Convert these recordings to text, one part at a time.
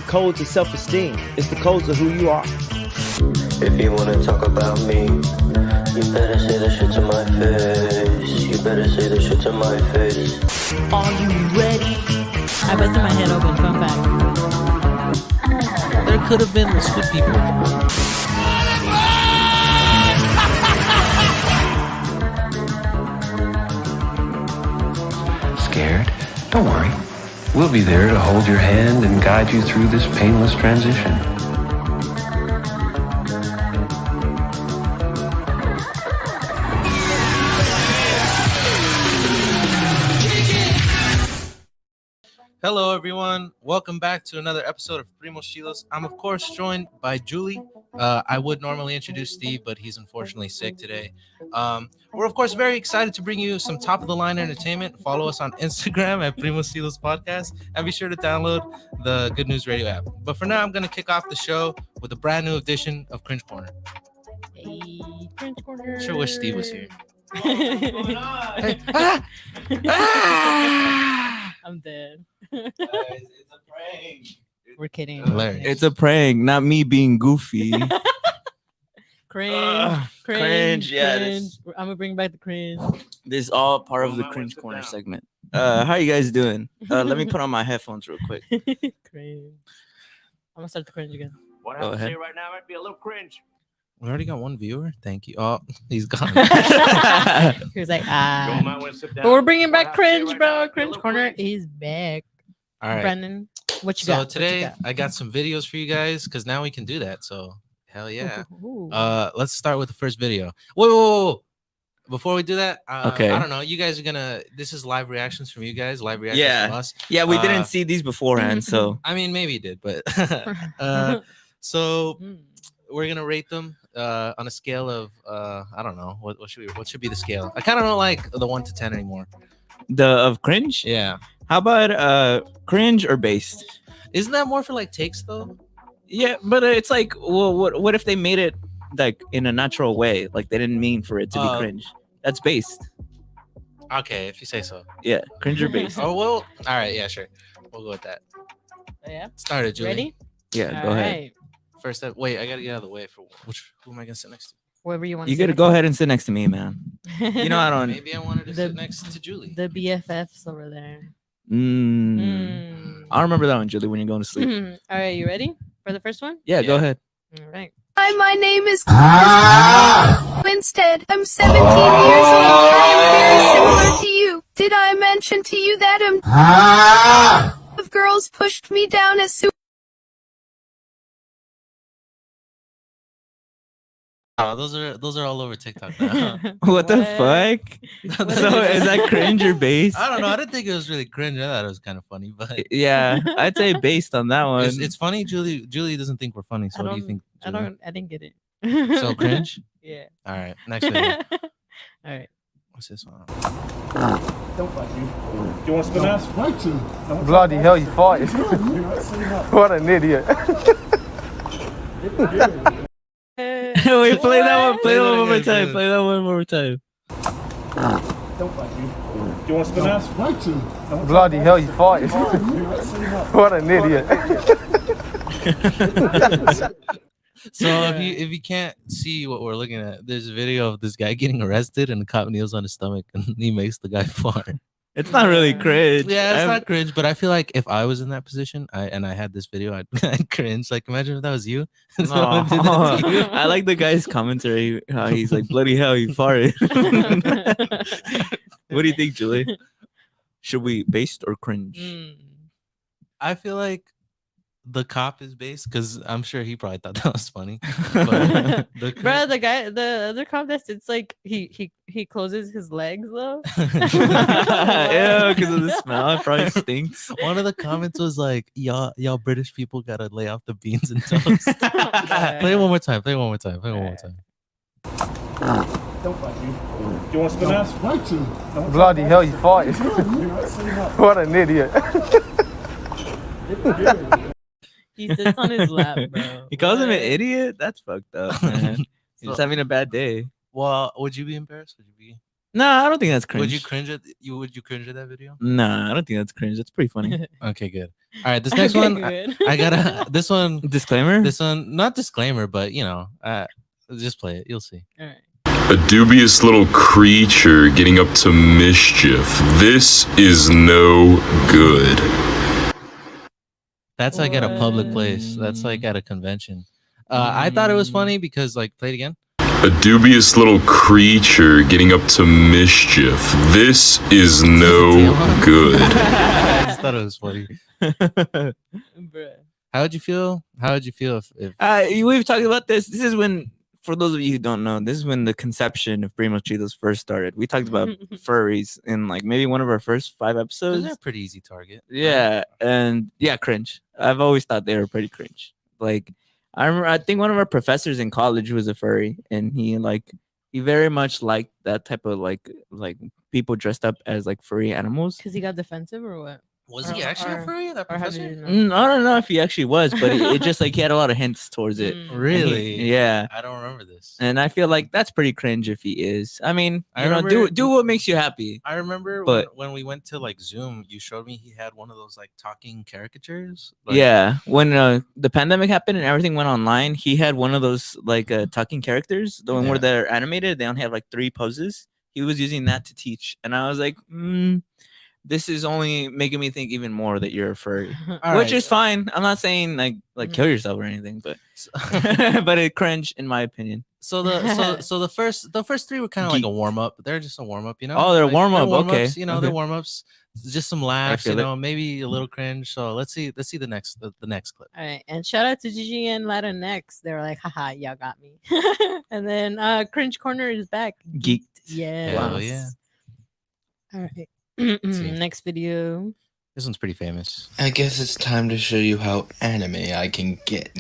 codes of self-esteem. It's the codes of who you are. If you wanna talk about me, you better say the shit to my face. You better say the shit to my face. Are you ready? I busted my head open. Fun fact. There could have been the squid people. Scared? Don't worry. We'll be there to hold your hand and guide you through this painless transition. Hello, everyone. Welcome back to another episode of Primos, Chidos. I'm, of course, joined by Julie. I would normally introduce Steve, but he's unfortunately sick today. We're, of course, very excited to bring you some top-of-the-line entertainment. Follow us on Instagram at Primos Chidos Podcast, and be sure to download the Good News Radio app. But for now, I'm going to kick off the show with a brand new edition of Cringe Corner. Hey, Cringe Corner. Sure wish Steve was here. Hey, I'm dead. Guys, it's a prank. We're kidding. It's a prank, not me being goofy. Cringe. Yeah, Cringe. I'm gonna bring back the cringe. This is all part of the cringe corner segment. How you guys doing? Let me put on my headphones real quick. Cringe. I'm gonna start the cringe again. What Go I have to ahead. say right now might be a little cringe. We already got one viewer. Thank you. Oh, he's gone. He was like, You might want to sit down. But we're bringing What I back have to say cringe, right bro. now might be a Cringe little Corner cringe. is back. All right. Brandon, what you So got? What you today got? I got some videos for you guys because now we can do that. So hell yeah. Ooh. Let's start with the first video. Whoa. Before we do that, Okay. I don't know. You guys are gonna. This is live reactions from you guys. Live reactions from us. Yeah, we Uh, didn't see these beforehand, so I mean, maybe you did, but so we're gonna rate them on a scale of I don't know what should be the scale. I kind of don't like the 1 to 10 anymore. of cringe. Yeah, How about cringe or based? isn't that more for like takes though? Yeah, but it's like, well, what if they made it like in a natural way? Like they didn't mean for it to be cringe. That's based. Okay, if you say so. Yeah, cringe or based. Oh well, all right, yeah, sure. We'll go with that. Yeah. Started, Julie. Ready? Yeah, go All ahead. right. First step. Wait, I gotta get out of the way for who am I gonna sit next to? Whoever you want. You gotta go ahead and sit next to me, man. You know I don't. Maybe I wanted to The- sit next to Julie. The BFFs over there. I'll remember that one, Julie, when you're going to sleep. All right, you ready for the first one? Yeah, go Yeah. ahead. All right. Hi, my name is Instead, I'm 17 years old. I am very similar to you. Did I mention to you that of girls pushed me down as soon Oh, those are all over TikTok now. What the fuck? So is that cringe or based? I don't know. I didn't think it was really cringe. I thought it was kind of funny, but Yeah, I'd say based on that one. it's funny. Julie doesn't think we're funny. So what do you think? Julie? I didn't get it. So cringe. Yeah. All right, next video. All right. What's this one? Don't fight you. Do you want to spin ass? Fight you. Bloody hell, you farted. What an idiot. Wait, play that one. Play Play that that one one more again, time. please. Play that one more time. Don't fight you. Do you want to spin ass? Fight you. Bloody hell, you farted. What an idiot. So if you can't see what we're looking at, there's a video of this guy getting arrested and the cop kneels on his stomach and he makes the guy fart. It's not really cringe. Yeah, it's I'm- not cringe, but I feel like if I was in that position, I had this video, I'd cringe. Like, imagine if that was you. and someone did that to you. I like the guy's commentary. How he's like, bloody hell, you farted. What do you think, Julie? Should we based or cringe? I feel like the cop is based because I'm sure he probably thought that was funny. But Bro, the other contest, it's like he closes his legs though. Yeah, because of the smell. It probably stinks. one of the comments was like, y'all British people gotta lay off the beans and toast. Play it one more time. Play it one more time. Play it one more time. Don't fight you. Do you want to spin ass? Fight you. Bloody hell, you farted. What an idiot. He sits on his lap, bro. He calls him an What? idiot? That's fucked up, man. He's having a bad day. Well, would you be embarrassed? Would you be? No, I don't think that's cringe. Would you cringe at that video? Nah, I don't think that's cringe. That's pretty funny. Okay, good. All right, this next one, I got this one. Disclaimer. This one, not disclaimer, but just play it. You'll see. All right. A dubious little creature getting up to mischief. This is no good. That's like at a public place. That's like at a convention. I thought it was funny because, like, play it again. A dubious little creature getting up to mischief. This is no good. I just thought it was funny. Bruh. How would you feel? How would you feel if we've talked about this? This is when, for those of you who don't know, this is when the conception of Primos Chidos first started. We talked about furries in like maybe one of our first 5 episodes. they're a pretty easy target. Yeah, and yeah, cringe. I've always thought they were pretty cringe. Like, I remember, I think one of our professors in college was a furry, and he very much liked that type of like people dressed up as like furry animals. Because he got defensive or what? Was he actually a furry? That Or how did professor? you know? I don't know if he actually was, but it just like he had a lot of hints towards it. Really? Yeah. I don't remember this. And I feel like that's pretty cringe if he is. I mean, I you know, remember- do what makes you happy. I remember But- when we went to like Zoom, you showed me he had one of those like talking caricatures. Like, Yeah, when the pandemic happened and everything went online, he had one of those like talking characters, the one where Yeah. they're animated. They only have like 3 poses. He was using that to teach, and I was like, this is only making me think even more that you're a furry, All which right. is fine. I'm not saying like kill yourself or anything, but but it cringe in my opinion. So the first 3 were kind of like a warm up. They're just a warm up, you know. Oh, they're Like, warm-up, okay, warm-ups, you know, they're okay. warm ups. Just some laughs, you feel it. know, maybe a little cringe. So let's see the next clip. All right, and shout out to Gigi and Latinx. They were like, haha, y'all got me. And then Cringe Corner is back. Geeked. Yeah. Hell yeah. All right. see. Next video. This one's pretty famous. I guess it's time to show you how anime I can get.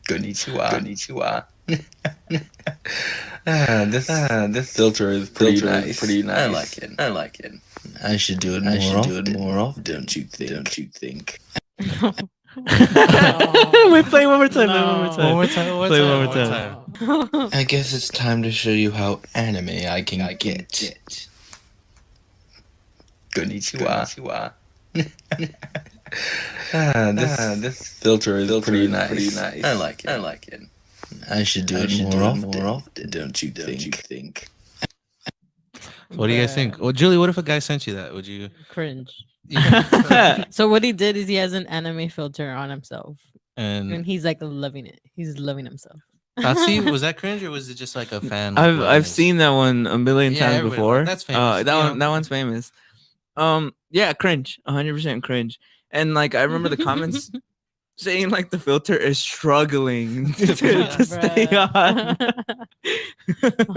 Konnichiwa. Konnichiwa. This filter is pretty nice. I like it. I should do it more often. Don't you think? Wait, play one more time. No. One more time. Play one more time. I guess it's time to show you how anime I can get. Konnichiwa. This filter is pretty nice. I like it. I should do it more often. Don't you think? What do you guys think? Well, Julie, what if a guy sent you that? Would you? Cringe. Yeah. So what he did is he has an anime filter on himself, and And he's like loving it. He's loving himself. Tatsi, was that cringe or was it just like a fan? I've seen that one a million Yeah, times everybody- before. that's famous, That you one know. that one's famous. Yeah, cringe, 100% cringe. And like I remember the comments saying like the filter is struggling to stay on.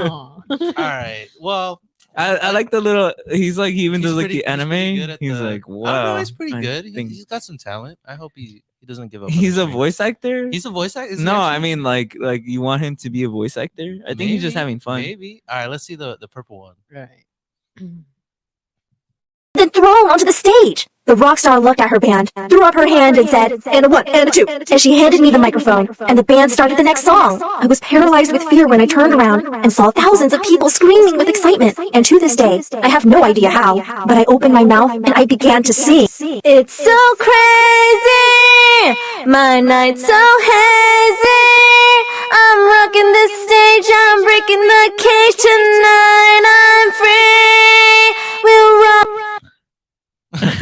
Aw. All right. Well, I like the little. He's like he even he's does like pretty- the he's pretty good anime. at He's the- like I don't wow. know, he's pretty I good. think- He's got some talent. I hope he doesn't give up. on He's the a dream. voice actor. He's a voice actor. Is he No, I actually? mean like you want him to be a voice actor. I think he's just Maybe, having fun. Maybe. All right. Let's see the purple one. Right. Then thrown onto the stage. The rock star looked at her band, threw up her hand and said, and a 1, and a 2, and she handed me the microphone, and the band started the next song. I was paralyzed with fear when I turned around and saw thousands of people screaming with excitement, and to this day, I have no idea how, but I opened my mouth and I began to sing. It's so crazy, my night's so hazy, I'm rocking the stage, I'm breaking the cage tonight, I'm free, we'll rock. Okay,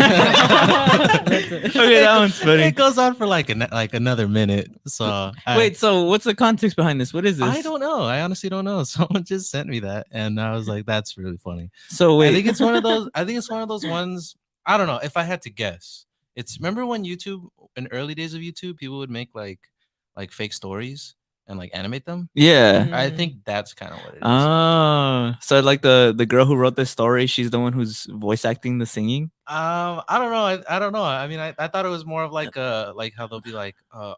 that one's funny. It goes on for like another minute. So Wait, so what's the context behind this? What is this? I don't know. I honestly don't know. Someone just sent me that, and I was like, "That's really funny." So wait, I think it's one of those. I think it's one of those ones. I don't know. If I had to guess, it's remember when YouTube, in early days of YouTube, people would make like fake stories and like animate them. Yeah. I think that's kind of what it is. Oh, so like the girl who wrote this story, she's the one who's voice acting the singing. I don't know. I don't know. I mean, I thought it was more of like how they'll be like r/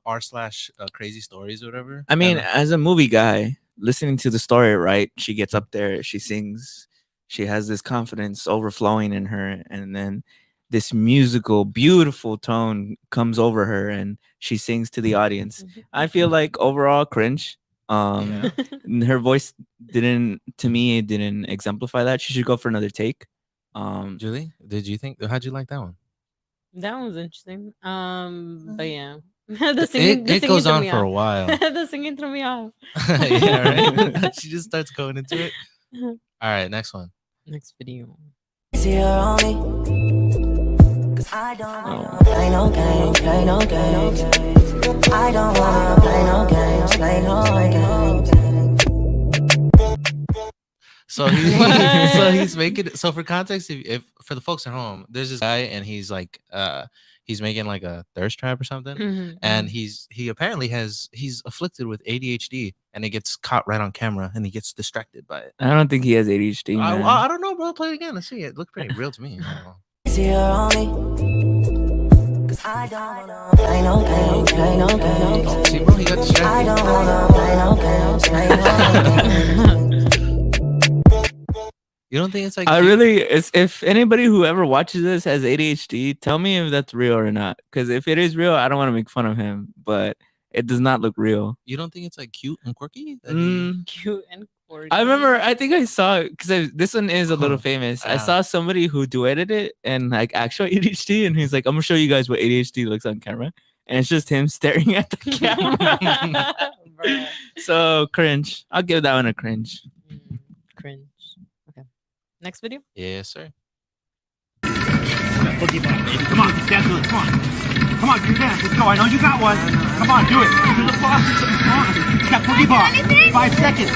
crazy stories or whatever. I mean, And, as a movie guy, listening to the story, right? She gets up there, she sings, she has this confidence overflowing in her, and then this musical, beautiful tone comes over her, and she sings to the audience. I feel like overall cringe. Her voice didn't exemplify that. She should go for another take. Julie, how'd you like that one? That one was interesting. But yeah. The singing goes threw on me for a off. while. The singing threw me off. Yeah, right. She just starts going into it. All right, next one. Next video. I don't wanna play no games, play no games. I don't wanna play no games, play no games. So he's making so for context, if for the folks at home, there's this guy and he's like he's making like a thirst trap or something, and he's afflicted with ADHD, and it gets caught right on camera, and he gets distracted by it. I don't think he has ADHD. Man. I don't know, bro. Play it again. Let's see. It looked pretty real to me. I don't wanna play no games, play no games. See, bro, he got distracted. I don't wanna play no games, play no games. You don't think it's like if anybody who ever watches this has ADHD, tell me if that's real or not. Because if it is real, I don't want to make fun of him, but it does not look real. You don't think it's like cute and quirky? Cute and quirky. I think I saw it because this one is a little famous. I saw somebody who duetted it and like actual ADHD, and he's like, "I'm gonna show you guys what ADHD looks on camera," and it's just him staring at the camera. So cringe. I'll give that one a cringe. Cringe. Okay. Next video. Yes, sir. Boogie ball, baby. Come on, dance with it. Come on. Come on, do your dance. Let's go. I know you got one. Come on, do it. Do the faucet. Come on. It's got boogie ball. 5 seconds.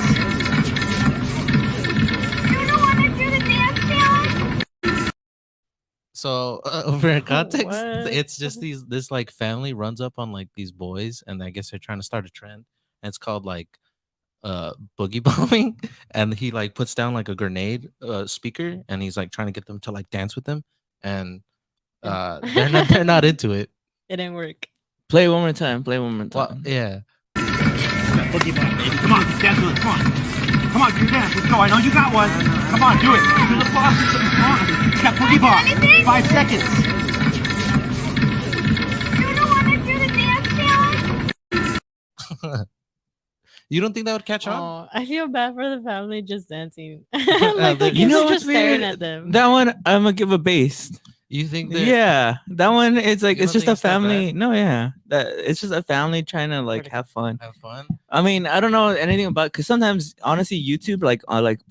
So for context, it's just this like family runs up on like these boys, and I guess they're trying to start a trend, and it's called like boogie bombing, and he like puts down like a grenade speaker, and he's like trying to get them to like dance with them, and they're not into it. It didn't work. Play one more time. Well, yeah. Boogie ball, baby. Come on, dance with it. Come on. Come on, do your dance. Let's go. I know you got one. Come on, do it. Do the faucet. Come on. It's got boogie ball. 5 seconds. You don't think that would catch on? Oh, I feel bad for the family just dancing. You know what's just staring weird? at them. That one I'm gonna give a base. You think? Yeah, that one. It's like You it's don't just think a it's that family. bad? No, yeah, that it's just a family trying to like have fun. Have fun. I mean, I don't know anything about because sometimes honestly, YouTube like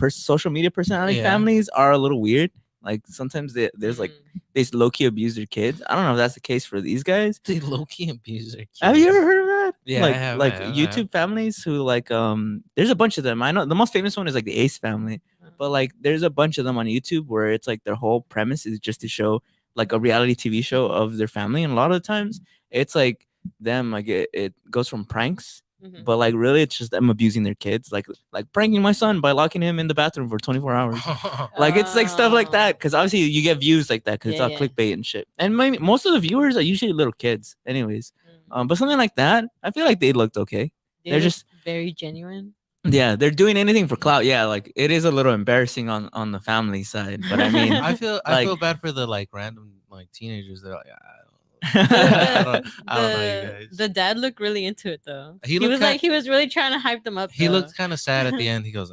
social media personality Yeah. families are a little weird. Like sometimes there's like they low key abuse their kids. I don't know if that's the case for these guys. They low key abuse their kids. Have you ever heard of that? Yeah, like I have, like I have. YouTube families who like there's a bunch of them. I know the most famous one is like the Ace family, but like there's a bunch of them on YouTube where it's like their whole premise is just to show like a reality TV show of their family, and a lot of the times it's like them like it goes from pranks, but like really it's just them abusing their kids, like pranking my son by locking him in the bathroom for 24 hours. Like it's like stuff like that because obviously you get views like that because it's all clickbait and shit, and most of the viewers are usually little kids anyways. But something like that, I feel like they looked okay. They're just very genuine. Yeah, they're doing anything for clout. Yeah, like it is a little embarrassing on the family side, but I mean, I feel bad for the like random like teenagers. They're like, I don't know you guys. The dad looked really into it though. He was really trying to hype them up. He though. looked kind of sad at the end. He goes,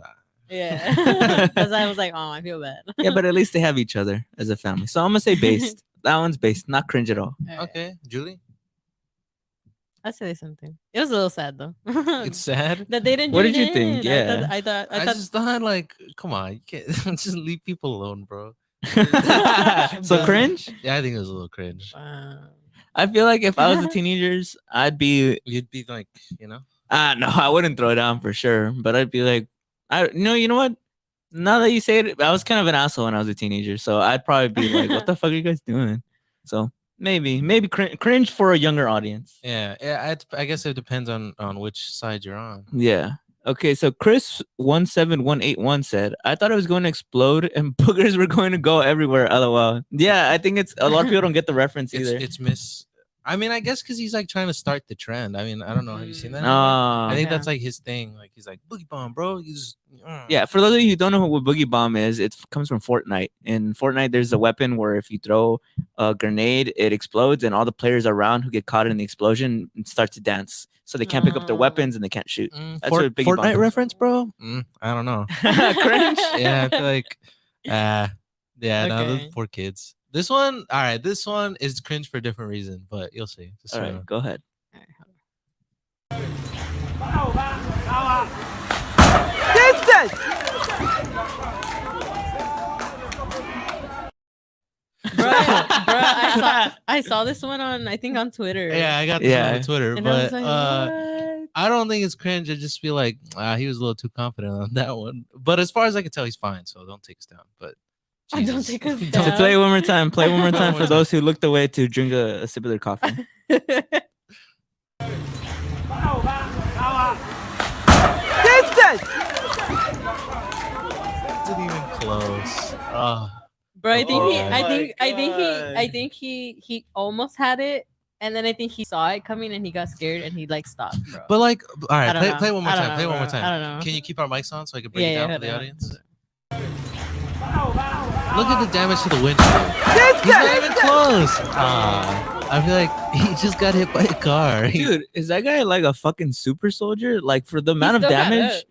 Yeah, because I was like, oh, I feel bad. Yeah, but at least they have each other as a family. So I'm gonna say based. That one's based, not cringe at all. Okay, Julie. I'll say something. It was a little sad though. It's sad that they didn't. What join did you in. think? Yeah, I thought. I just thought like, come on, you can't just leave people alone, bro. So cringe? Yeah, I think it was a little cringe. I feel like if I was a teenagers, you'd be like, you know, no, I wouldn't throw down for sure, but I'd be like, you know what? Now that you say it, I was kind of an asshole when I was a teenager, so I'd probably be like, what the fuck are you guys doing? So maybe cringe for a younger audience. Yeah. I guess it depends on which side you're on. Yeah. Okay, so Chris 17181 said, I thought it was going to explode and boogers were going to go everywhere. LOL. Yeah, I think it's a lot of people don't get the reference either. It's Miss. I mean, I guess because he's like trying to start the trend. I mean, I don't know. Have you seen that? Oh, I think that's like his thing. Like he's like Boogie Bomb, bro. He's yeah. For those of you who don't know what Boogie Bomb is, it comes from Fortnite. In Fortnite, there's a weapon where if you throw a grenade, it explodes, and all the players around who get caught in the explosion start to dance. So they can't pick up their weapons and they can't shoot. That's what Boogie Bomb Fortnite is. reference, bro. I don't know. Cringe. Yeah, I feel like, yeah. No, Okay. those poor kids. This one, all right. This one is cringe for a different reason, but you'll see. Just All so right, you know. go ahead. Bro, I saw this one on I think on Twitter. Yeah, I got this one on Twitter, And I but was like, what? I don't think it's cringe. I just feel like he was a little too confident on that one. But as far as I can tell, he's fine. So don't take us down. But Don't Jesus. take us So down. play it one more time. Play it one more time for those who looked away to drink a sip of their coffee. Isn't even close. Bro, I think he, Oh I think he almost had it, and then I think he saw it coming and he got scared and he like stopped, bro. But like, all I right, don't know. play one more I don't time. know, Play one more bro. time. I don't know. Can you keep our mics on so I can break Yeah, it down yeah, for the hold on. audience? Look at the damage to the windshield. He's not even close. I feel like he just got hit by a car. Dude, is that guy like a fucking super soldier? Like for the amount of damage,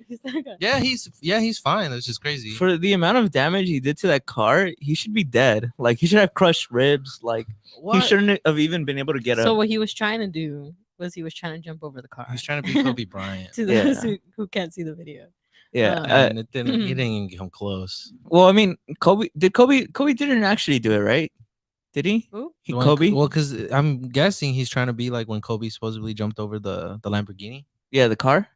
Yeah, he's fine. It's just crazy. for the amount of damage he did to that car, he should be dead. Like he should have crushed ribs. Like What? he shouldn't have even been able to get So up. what he was trying to do was he was trying to jump over the car. He's trying to be Kobe Bryant. To Yeah. those who can't see the video. Yeah. And it didn't. He didn't even come close. Well, I mean, Kobe didn't actually do it, right? Did he? Who? He When- Kobe? Well, because I'm guessing he's trying to be like when Kobe supposedly jumped over the Lamborghini. Yeah, the car.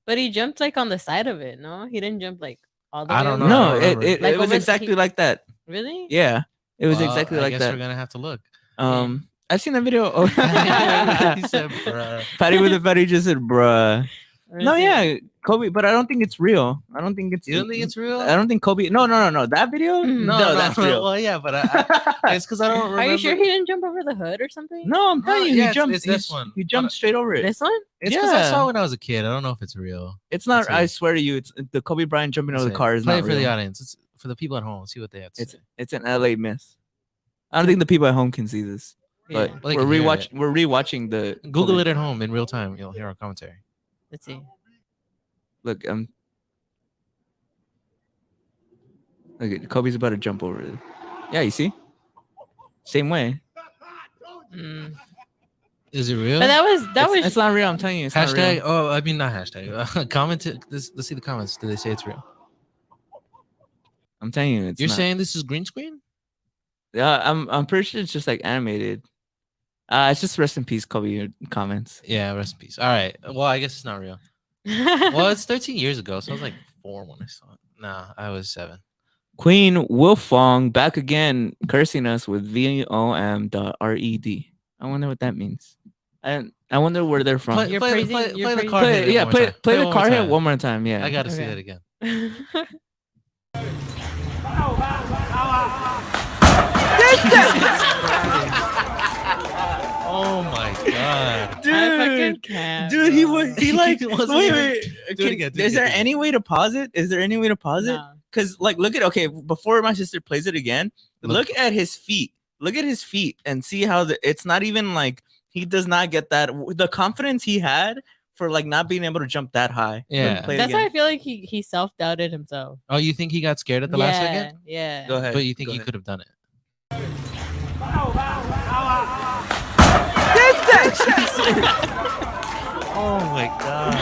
But he jumped like on the side of it, no? He didn't jump like all the I way don't over. know. No, I don't remember. it Like was over- exactly he- like that. Really? Yeah, it was Well, exactly I like guess that. we're gonna have to look. I've seen that video. Oh, He said, bruh. Patty with the Patty just said, "Bruh." Or No, is it- yeah, Kobe, but I don't think it's real. I don't think it's. You don't think it's real? I don't think Kobe. No. That video. No, that's real. Well, yeah, but it's because I don't remember. Are you sure he didn't jump over the hood or something? No, I'm telling you, yeah, he it's- jumped. it's this one. He jumped straight over it. This one? It's because I Yeah. saw it when I was a kid. I don't know if it's real. It's not. Let's I see. swear to you, it's the Kobe Bryant jumping over the car is Play not it for real. the audience. It's for the people at home. See what they have to say. It's an LA myth. I don't think the people at home can see this, but Yeah. Well, they we're can hear rewatch. it. We're rewatching the. Google Kobe. it at home in real time. You'll hear our commentary. Let's see. Look, look at Kobe's about to jump over it. Yeah, you see? Same way. Mm. Is it real? But that was It's not real. I'm telling you, it's not hashtag. real. Oh, I mean not hashtag. Comment. Let's see the comments. Do they say it's real? I'm telling you, it's You're not. saying this is green screen? Yeah, I'm pretty sure it's just like animated. It's just rest in peace, Kobe comments. Yeah, rest in peace. All right. Well, I guess it's not real. Well, it's 13 years ago, so I was like 4 when I saw it. Nah, I was 7. Queen Wolfong back again, cursing us with VOM.RED. I wonder what that means. I wonder where they're from. You're praising- you're the praising- car. Play, hit yeah, one more play, time. play the one car more hit time. one more time. Yeah. I gotta see Okay. that again. Oh my god, I fucking can't, Dude, he bro. was he like wasn't wait, even- wait. Do it again, do it Is there again. any way to pause it? Is there any way to pause it? No. Because like look at before my sister plays it again, look at his feet. Look at his feet and see how it's not even like he does not get that the confidence he had for like not being able to jump that high. Yeah. Play it That's why again. I feel like he self-doubted himself. Oh, you think he got scared at the last second? Yeah. Go ahead. But you think Go he ahead. could have done it? Oh my god!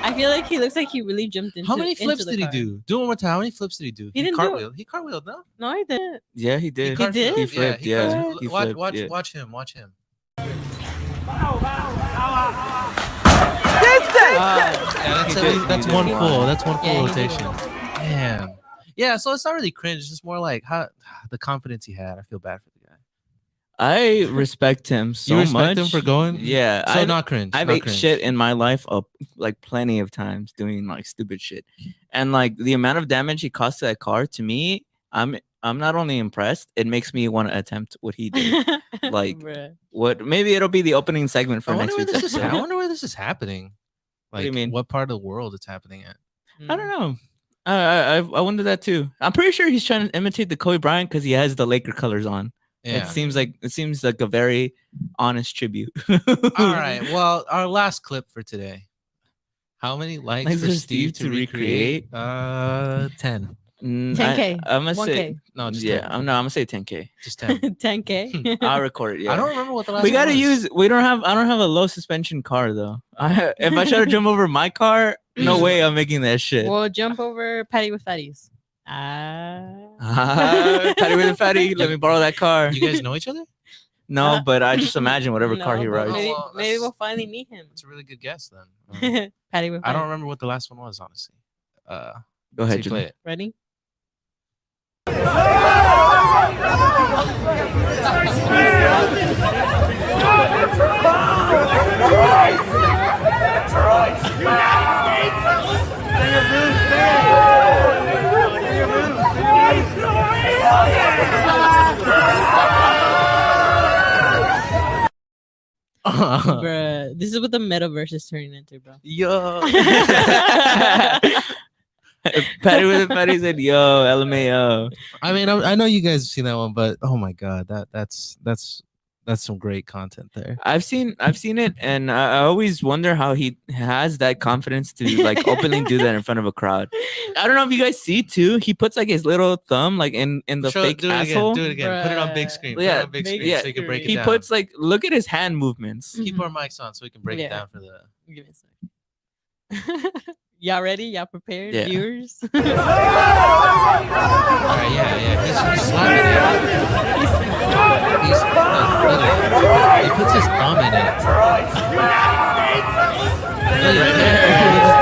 I feel like he looks like he really jumped into. How many into flips the did he car. do? Do it one more time. How many flips did he do? He didn't do it. cartwheeled. He cartwheeled, no? No, I didn't. Yeah, he did. He did? He flipped. he Yeah, cartwheeled. he Watch, flipped, watch, yeah. watch him. Watch him. Yeah, He that's, did, that's he one did. full. That's one full Yeah, he did rotation. Damn. Yeah, so it's not really cringe. It's just more like how the confidence he had. I feel bad for the guy. I respect him so You respect much. him for going? Yeah, So not cringe. I've not ate cringe. shit in my life up like plenty of times doing like stupid shit, and like the amount of damage he caused to that car to me, I'm I'm not only impressed, it makes me want to attempt what he did. Like, Bruh. what? Maybe it'll be the opening segment for I next wonder where week's this is. episode. I wonder where this is happening. What do you mean? What part of the world it's happening at? I don't know. I wonder that too. I'm pretty sure he's trying to imitate the Kobe Bryant because he has the Laker colors on. Yeah. It seems like a very honest tribute. All right. Well, our last clip for today. How many likes for Steve to recreate? 10. 10K. I'm gonna 1K. say No, just yeah. 10. I'm gonna say 10K. Just 10. 10K. I'll record it. Yeah. I don't remember what the last We one gotta was. use. I don't have a low suspension car though. If I try to jump over my car, no way I'm making that shit. We'll jump over Patty with Fatties. Patty with a fatty. Let me borrow that car. You guys know each other? No, but I just imagine whatever car he but rides. Maybe we'll finally meet him. It's a really good guess then. Patty with Fatties. I don't remember what the last one was, honestly. Go ahead, play Jimmy. it. Ready? Bruh, this is what the metaverse is turning into, bro. Yo. Patty with a fatty said, "Yo, LMAO." I mean, I know you guys have seen that one, but oh my god, that's some great content there. I've seen it, and I always wonder how he has that confidence to like openly do that in front of a crowd. I don't know if you guys see too. He puts like his little thumb like in the fake do it asshole. Again. Do it again. Put it on big screen. Put it on big screen so you can break it he down. puts like look at his hand movements. Keep our mics on so we can break it down for the. Give me a second. Y'all ready? Y'all prepared, Yeah. viewers? All right, yeah. He's slapping it. He puts his thumb in it.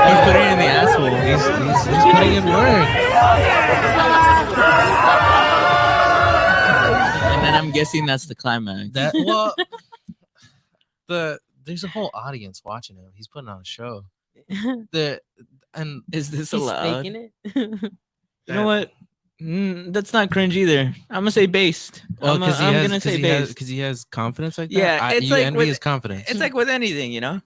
He's putting it in the asshole. He's putting in work. And then I'm guessing that's the climax. There's a whole audience watching him. He's putting on a show. And is this He's allowed? faking it. You know what? That's not cringe either. I'm gonna say based. I'm gonna say based because he has confidence like that. Yeah, it's you like envy with, his confidence. It's like with anything, you know.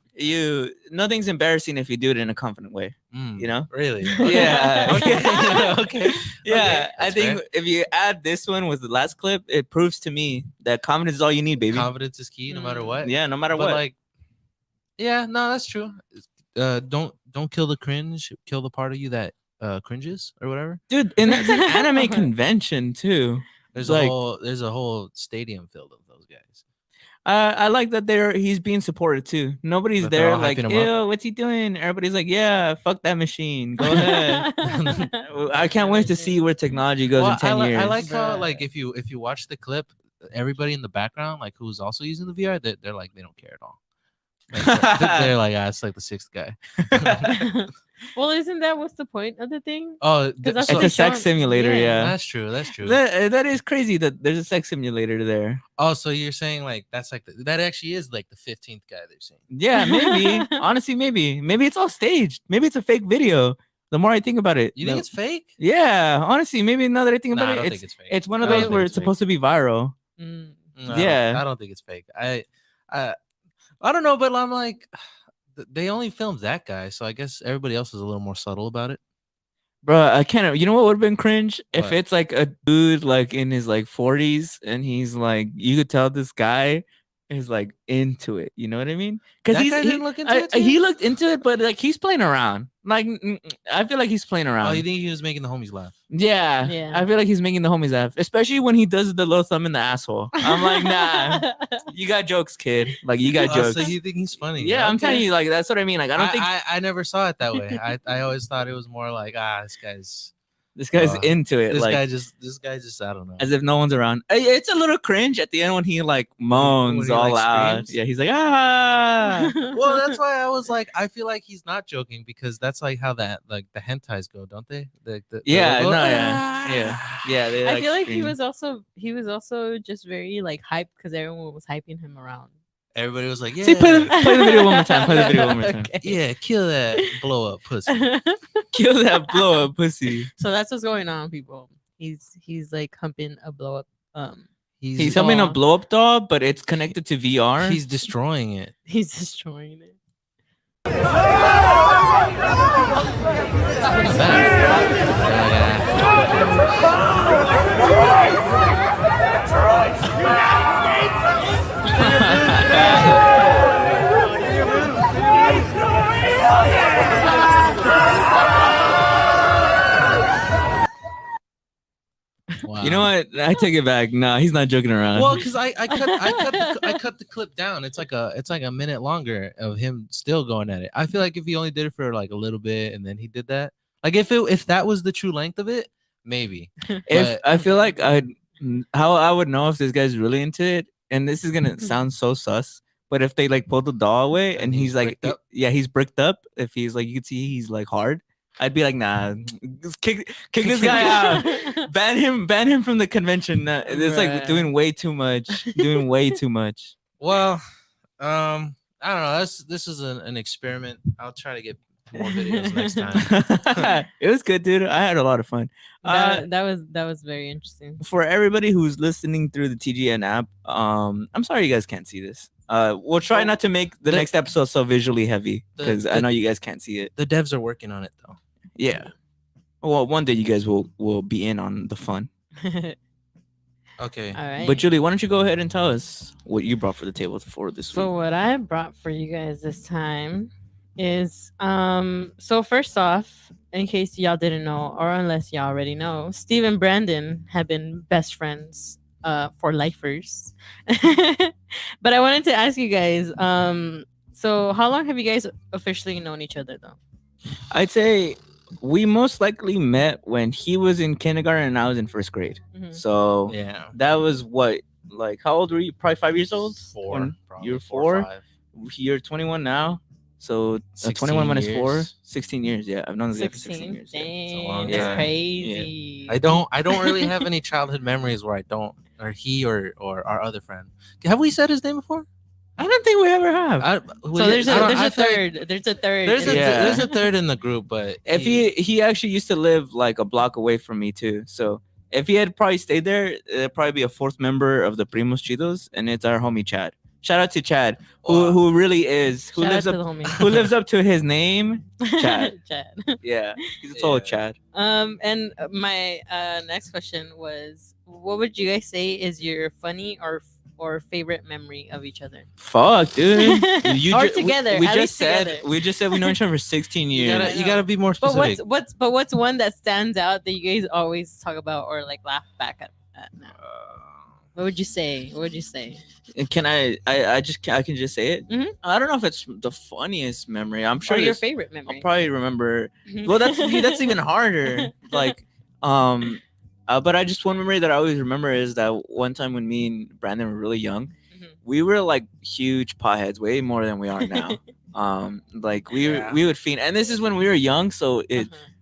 Nothing's embarrassing if you do it in a confident way. You know. Really? Yeah. Okay. Okay. Yeah, Okay, I think fair. if you add this one with the last clip, it proves to me that confidence is all you need, baby. Confidence is key, no matter what. Yeah, no matter But what. like, yeah, no, that's true. Don't kill the cringe. Kill the part of you that cringes or whatever. Dude, and that's an anime convention too. There's Like- a whole stadium filled of those guys. I like that he's being supported too. Nobody's That they're there all like, hyping him ew, what's he doing? Everybody's like, yeah, fuck that machine. Go ahead. I can't wait to see where technology goes in 10 years. I like how like if you watch the clip, everybody in the background like who's also using the VR, they're like they don't care at all. Like, they're like, it's like the sixth guy. Well, isn't that what's the point of the thing? Oh, that's It's a sex simulator, yeah. That's true. That's true. That is crazy that there's a sex simulator there. Oh, so you're saying like that's like that actually is like the 15th guy they're saying. Yeah, maybe. Honestly, maybe it's all staged. Maybe it's a fake video. The more I think about it, You think it's fake? Yeah, honestly, maybe now that I think Nah, about I don't it, think it's fake. it's one of I don't those think where it's it's supposed to be viral. Mm. No, Yeah. I don't think it's fake. I don't know, but I'm like, they only filmed that guy, so I guess everybody else is a little more subtle about it. Bro, I can't. You know what would have been cringe if What? it's like a dude like in his like 40s and he's like, you could tell this guy is like into it. You know what I mean? Because That guy didn't look into it too? he looked into it, but like he's playing around. Like I feel like he's playing around. Oh, you think he was making the homies laugh? Yeah, Yeah. I feel like he's making the homies laugh, especially when he does the little thumb in the asshole. I'm like, nah, you got jokes, kid. Like you got jokes. So you think he's funny? Yeah, I'm telling Okay. you, like that's what I mean. Like I don't think I never saw it that way. I always thought it was more like this guy's into it. This like guy just I don't know. as if no one's around. It's a little cringe at the end when he like moans he, all like, loud. screams? Yeah, he's like ah. Well, that's why I was like, I feel like he's not joking because that's like how that like the hentais go, don't they? Yeah, they go, no, yeah. They, I feel like he scream. was also just very like hyped because everyone was hyping him around. Everybody was like, yeah, See, play the video one more time. Play the video one more time. Okay. yeah, kill that blow up pussy. Kill that blow up pussy. So that's what's going on, people. He's like humping a blow up. He's humping a blow up doll, but it's connected to VR. He's destroying it. He's destroying it. Wow. You know what? I take it back. No, he's not joking around. Well, because I cut the clip down. It's like a minute longer of him still going at it. I feel like if he only did it for like a little bit and then he did that, like if that was the true length of it, maybe. If I feel like how I would know if this guy's really into it, and this is gonna sound so sus, but if they like pull the doll away and he's like, he's bricked up. If he's like, you can see he's like hard. I'd be like, nah, just kick this guy out, ban him from the convention. It's like doing way too much, Well, I don't know. This is an experiment. I'll try to get more videos next time. It was good, dude. I had a lot of fun. That was very interesting. For everybody who's listening through the TGN app, I'm sorry you guys can't see this. We'll try not to make the next episode so visually heavy because I know you guys can't see it. The devs are working on it though. Yeah. Well, one day you guys will be in on the fun. Okay. All right. But Julie, why don't you go ahead and tell us what you brought for the table for this week? So what I brought for you guys this time is so first off, in case y'all didn't know, or unless y'all already know, Steve and Brandon have been best friends for lifers. But I wanted to ask you guys, so how long have you guys officially known each other though? I'd say we most likely met when he was in kindergarten and I was in first grade. So yeah, that was what, like, how old were you? Probably 5 years old? You're 4? You're 21 now. So 21 minus 4, 16 years. Yeah, I've known this guy for 16 years. Dang, that's crazy. Yeah. I don't really have any childhood memories where I don't, or he or our other friend. Have we said his name before? I don't think we ever have. So there's a third. There's a third. There's a third in the group, but if he actually used to live like a block away from me too. So if he had probably stayed there, it'd probably be a fourth member of the Primos Chidos, and it's our homie Chad. Shout out to Chad, who really is who lives up to his name, Chad. Chad. Yeah, he's a total Chad. And my next question was, what would you guys say is your funny or favorite memory of each other? Fuck, dude. Or together. We at just least said together. we know each other for 16 years. You gotta be more specific. But what's one that stands out that you guys always talk about or like laugh back at now? What would you say? Can I can just say it? Mm-hmm. I don't know if it's the funniest memory. I'm sure or your favorite memory. I'll probably remember. Well, that's even harder. Like, but I just one memory that I always remember is that one time when me and Brandon were really young, we were like huge potheads, way more than we are now. Like we would fiend, and this is when we were young, so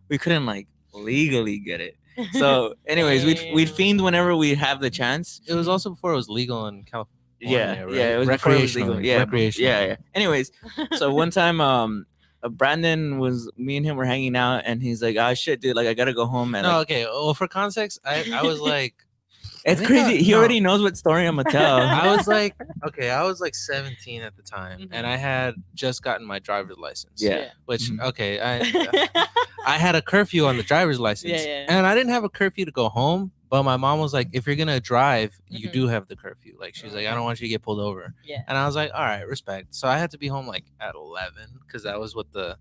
we couldn't like legally get it. So, anyways, we'd fiend whenever we have the chance. It was also before it was legal in California. Yeah, right? yeah, it was recreational. legal. Yeah, recreational. Yeah. Anyways, so one time, Brandon me and him were hanging out, and he's like, "Ah, shit, dude, like I gotta go home." And okay. Well, for context, I was like, it's crazy. He already knows what story I'm gonna tell. I was like 17 at the time, and I had just gotten my driver's license. Yeah. Which I had a curfew on the driver's license, and I didn't have a curfew to go home. But my mom was like, if you're gonna drive, you do have the curfew. Like she's like, I don't want you to get pulled over. Yeah. And I was like, all right, respect. So I had to be home like at 11 because that was what the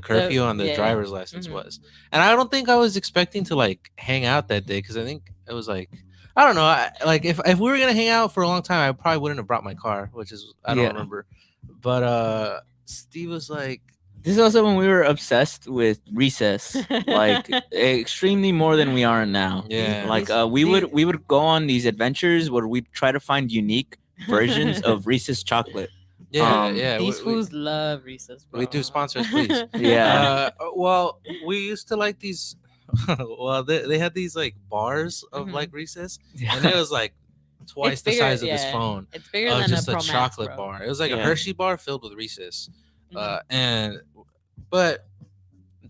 curfew on the driver's license was. And I don't think I was expecting to like hang out that day because I think it was like, I don't know. Like if we were gonna hang out for a long time, I probably wouldn't have brought my car, which is I don't remember. But Steve was like, this is also when we were obsessed with recess, like extremely more than we are now. Yeah. Like we would go on these adventures where we try to find unique versions of Reese's chocolate. Yeah. These fools love Reese's. Bro. We do sponsors, please. Yeah. Well, we used to like these. Well, they had these like bars of like Reese's, and it was like twice the size of this phone. It's bigger than just a a Pro chocolate Max, bro. bar. It was like a Hershey bar filled with Reese's. But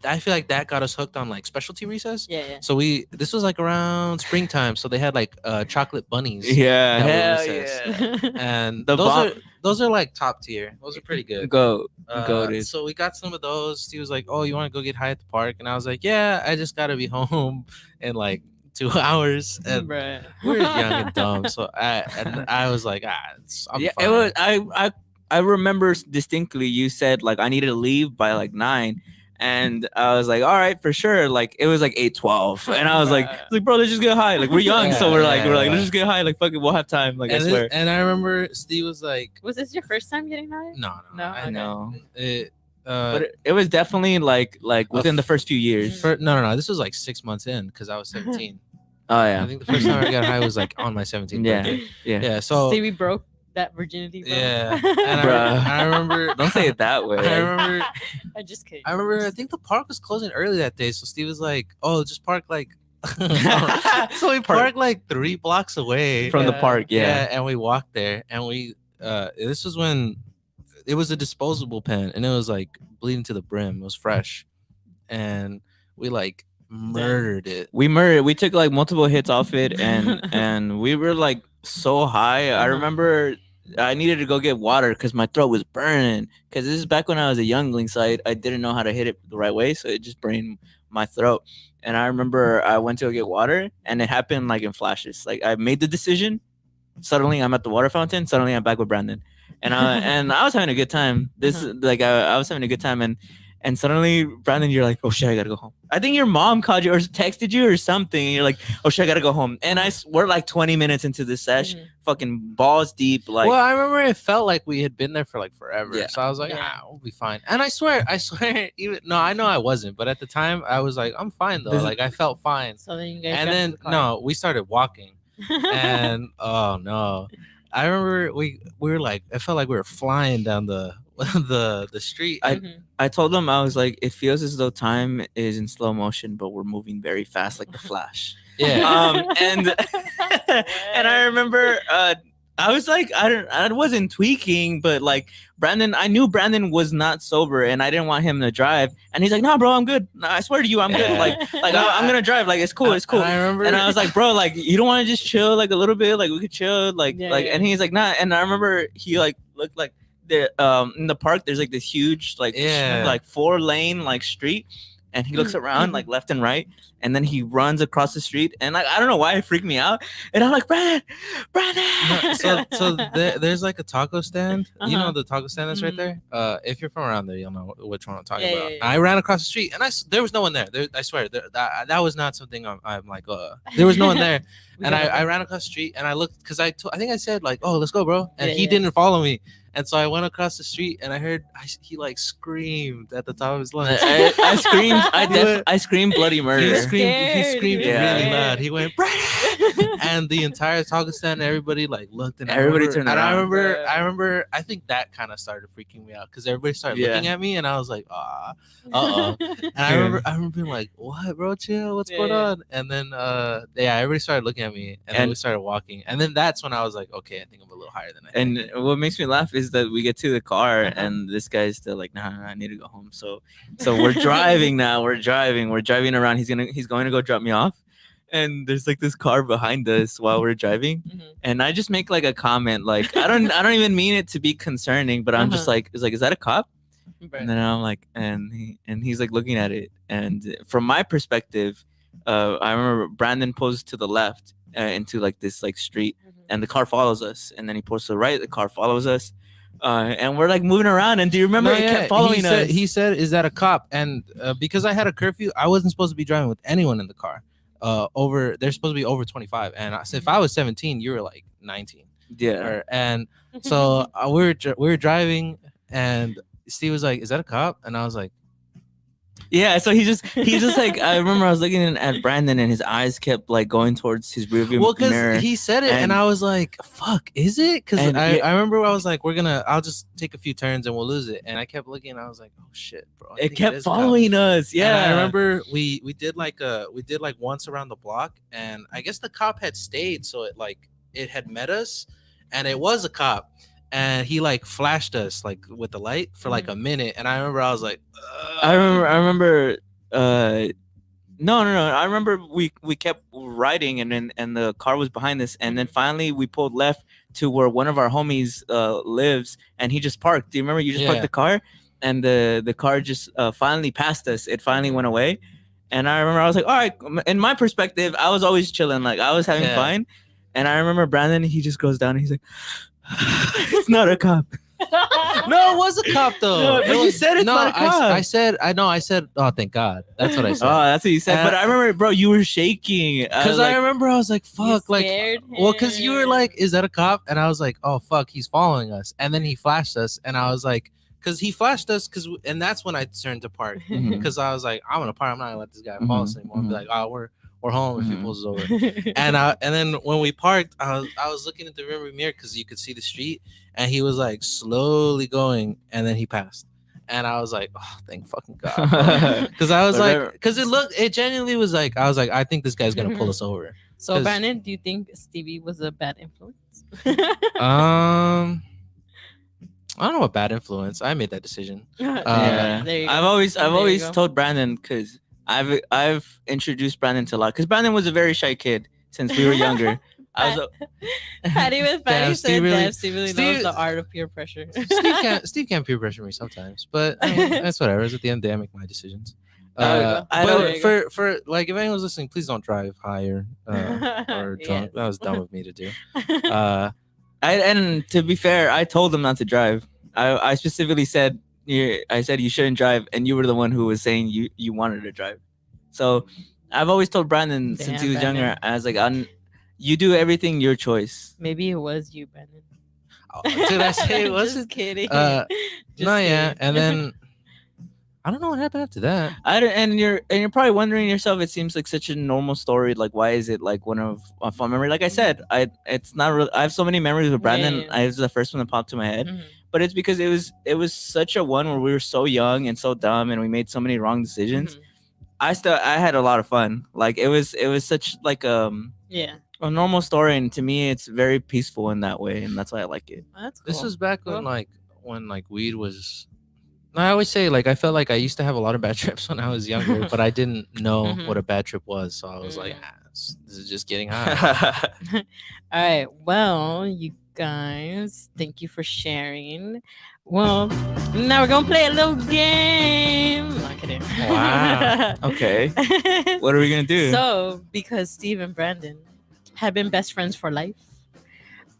I feel like that got us hooked on like specialty recess. Yeah. So this was like around springtime, so they had like chocolate bunnies. Yeah, that were hell recessed. yeah. And The those are like top tier. Those are pretty good. Goated. So we got some of those. He was like, "Oh, you want to go get high at the park?" And I was like, "Yeah, I just gotta be home in like 2 hours." And Bruh. we were young and dumb, so I was like, I'm Yeah, fine. it was. I remember distinctly. You said like I needed to leave by like 9, and I was like, all right, for sure. Like it was like 8:12, and I was like, bro, let's just get high. Like we're young, so we're like, let's just get high. Like fuck it, we'll have time. Like and I swear. And I remember Steve was like, Was this your first time getting high? No. I know. But But it was definitely like within the first few years. No. This was like 6 months in because I was 17. Oh yeah. I think the first time I got high was like on my 17th birthday. Yeah. So Stevie broke that virginity. Bro. Yeah. And I remember. Don't say it that way. I remember. I just kidding. I remember. I think the park was closing early that day, so Steve was like, "Oh, just park like." So we parked like 3 blocks away from the park. Yeah. And we walked there, and we. This was when it was a disposable pen, and it was like bleeding to the brim. It was fresh, and we like murdered it. We took like multiple hits off it, and we were like so high. I remember I needed to go get water because my throat was burning. Because this is back when I was a youngling, so I didn't know how to hit it the right way, so it just burned my throat. And I remember I went to go get water, and it happened like in flashes. Like I made the decision. Suddenly I'm at the water fountain. Suddenly I'm back with Brandon, and I was having a good time. I was having a good time, and suddenly Brandon, you're like, oh shit, I gotta go home. I think your mom called you or texted you or something, and you're like, oh shit, I gotta go home. And we're like 20 minutes into this sesh, fucking balls deep. Like, well, I remember it felt like we had been there for like forever. Yeah. So I was like, we'll be fine. And I swear, I know I wasn't, but at the time I was like, I'm fine though. Like I felt fine. So then you guys and then we started walking, and oh no, I remember we were like, I felt like we were flying down the street. I told them, I was like, it feels as though time is in slow motion, but we're moving very fast like the Flash. Yeah. And I remember I was like, I wasn't tweaking, but like Brandon, I knew Brandon was not sober, and I didn't want him to drive. And he's like, "No, bro, I'm good. No, I swear to you, I'm good. Like I'm gonna drive. Like it's cool, it's cool." I remember, and I was like, "Bro, like you don't want to just chill like a little bit? Like we could chill, like." And he's like, "Nah." And I remember he like looked like the in the park. There's like this huge like 4-lane like street. And he looks around like left and right, and then he runs across the street, and like I don't know why it freaked me out, and I'm like, Brandon. So there's like a taco stand. You know the taco stand that's right there. If you're from around there, you'll know which one I'm talking about. I ran across the street, and there was no one there. I swear that was not something I'm like. There was no one there, and I ran across the street, and I looked because I think I said like, oh, let's go, bro, and he didn't follow me. And so I went across the street, and I heard he like screamed at the top of his lungs. I screamed. I screamed bloody murder. He screamed really loud. He went, and the entire taco stand, everybody like looked, and everybody turned around. And I remember. I think that kind of started freaking me out because everybody started looking at me, and I was like, uh-oh. And I remember being like, what, bro, chill, what's going on? And then everybody started looking at me, and then we started walking, and then that's when I was like, okay, I think I'm a little higher than I think. And what makes me laugh is that we get to the car, and this guy's still like, nah, I need to go home. So we're driving now. We're driving around. He's going to go drop me off. And there's like this car behind us while we're driving, and I just make like a comment, like I don't even mean it to be concerning, but I'm just like, is that a cop? And then I'm like, and he's like looking at it, and from my perspective, I remember Brandon pulls to the left into like this like street, and the car follows us, and then he pulls to the right, the car follows us. And we're like moving around, and do you remember it kept following us? He said, "Is that a cop?" And because I had a curfew, I wasn't supposed to be driving with anyone in the car. They're supposed to be over 25, and I said, if I was 17, you were like 19. Yeah. And so we were driving, and Steve was like, "Is that a cop?" And I was like, yeah. So he just like, I remember I was looking at Brandon, and his eyes kept like going towards his rearview mirror. Well, because he said it, and I was like, "Fuck, is it?" Because I remember I was like, I'll just take a few turns and we'll lose it. And I kept looking, and I was like, "Oh shit, bro!" It kept following us. Yeah, and I remember we did like once around the block, and I guess the cop had stayed, so it had met us, and it was a cop. And he like flashed us like with the light for like a minute, and I remember I was like, I remember No. I remember we kept riding, and the car was behind us, and then finally we pulled left to where one of our homies lives, and he just parked. Do you remember? You just parked the car, and the car just finally passed us. It finally went away, and I remember I was like, all right. In my perspective, I was always chilling, like I was having fun, and I remember Brandon. He just goes down, and he's like, it's not a cop. No, it was a cop though. No, but you said it's not a cop. I said, oh, thank God. That's what I said. Oh, that's what you said. But I remember, bro, you were shaking. Because I remember I was like, fuck. Like, scared well, because you were like, is that a cop? And I was like, oh, fuck, he's following us. And then he flashed us. And I was like, because he flashed us, and that's when I turned to park. Because I was like, I'm going to park. I'm not going to let this guy follow us anymore. I'll be like, oh, we're home if he pulls us over. And then when we parked, I was looking at the rearview mirror because you could see the street, and he was like slowly going, and then he passed. And I was like, oh, thank fucking God. Because I was like, because it genuinely was like, I was like, I think this guy's going to pull us over. So, Brandon, do you think Stevie was a bad influence? I don't know what bad influence. I made that decision. I've always told Brandon, because I've introduced Brandon to a lot, because Brandon was a very shy kid since we were younger. Patty said that Steve really knows the art of peer pressure. Steve can't peer pressure me sometimes, but I mean, that's whatever. At the end of the day, I make my decisions. I but for like, if anyone's listening, please don't drive high or drunk. Yes. That was dumb of me to do. And to be fair, I told him not to drive. I specifically said, I said you shouldn't drive, and you were the one who was saying you wanted to drive. So I've always told Brandon since he was younger, I was like, you do everything your choice. Maybe it was you, Brandon. Oh, did I say it was? Just kidding. No, yeah, and then I don't know what happened after that. And you're probably wondering yourself. It seems like such a normal story. Like, why is it like one of a fun memory? Like I said, it's not really. I have so many memories with Brandon. Yeah. It was the first one that popped to my head. But it's because it was such a one where we were so young and so dumb, and we made so many wrong decisions. I had a lot of fun. Like it was such like a normal story, and to me it's very peaceful in that way, and that's why I like it. That's cool. This was back when weed was. I always say, like, I felt like I used to have a lot of bad trips when I was younger, but I didn't know what a bad trip was, so I was like, this is just getting high. All right, well, you guys, thank you for sharing. Well, now we're gonna play a little game. I'm kidding. Wow. Okay. What are we gonna do? So, because Steve and Brandon have been best friends for life,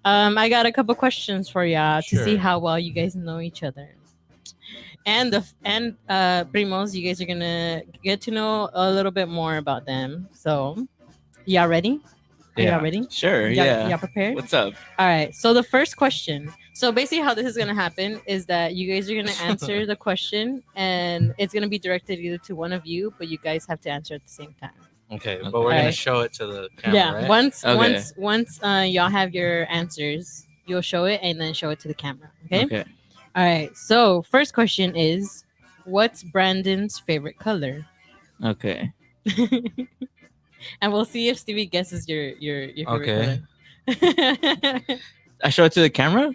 I got a couple questions for y'all to see how well you guys know each other. And Primos, you guys are gonna get to know a little bit more about them. So, y'all ready? Are y'all ready? Sure. Y'all prepared? What's up? All right. So the first question. So basically, how this is gonna happen is that you guys are gonna answer the question, and it's gonna be directed either to one of you, but you guys have to answer at the same time. Okay, but we're gonna show it to the camera. Yeah. Right? Once y'all have your answers, you'll show it and then show it to the camera. Okay. Okay. All right. So first question is, what's Brandon's favorite color? Okay. And we'll see if Stevie guesses your favorite color. I show it to the camera?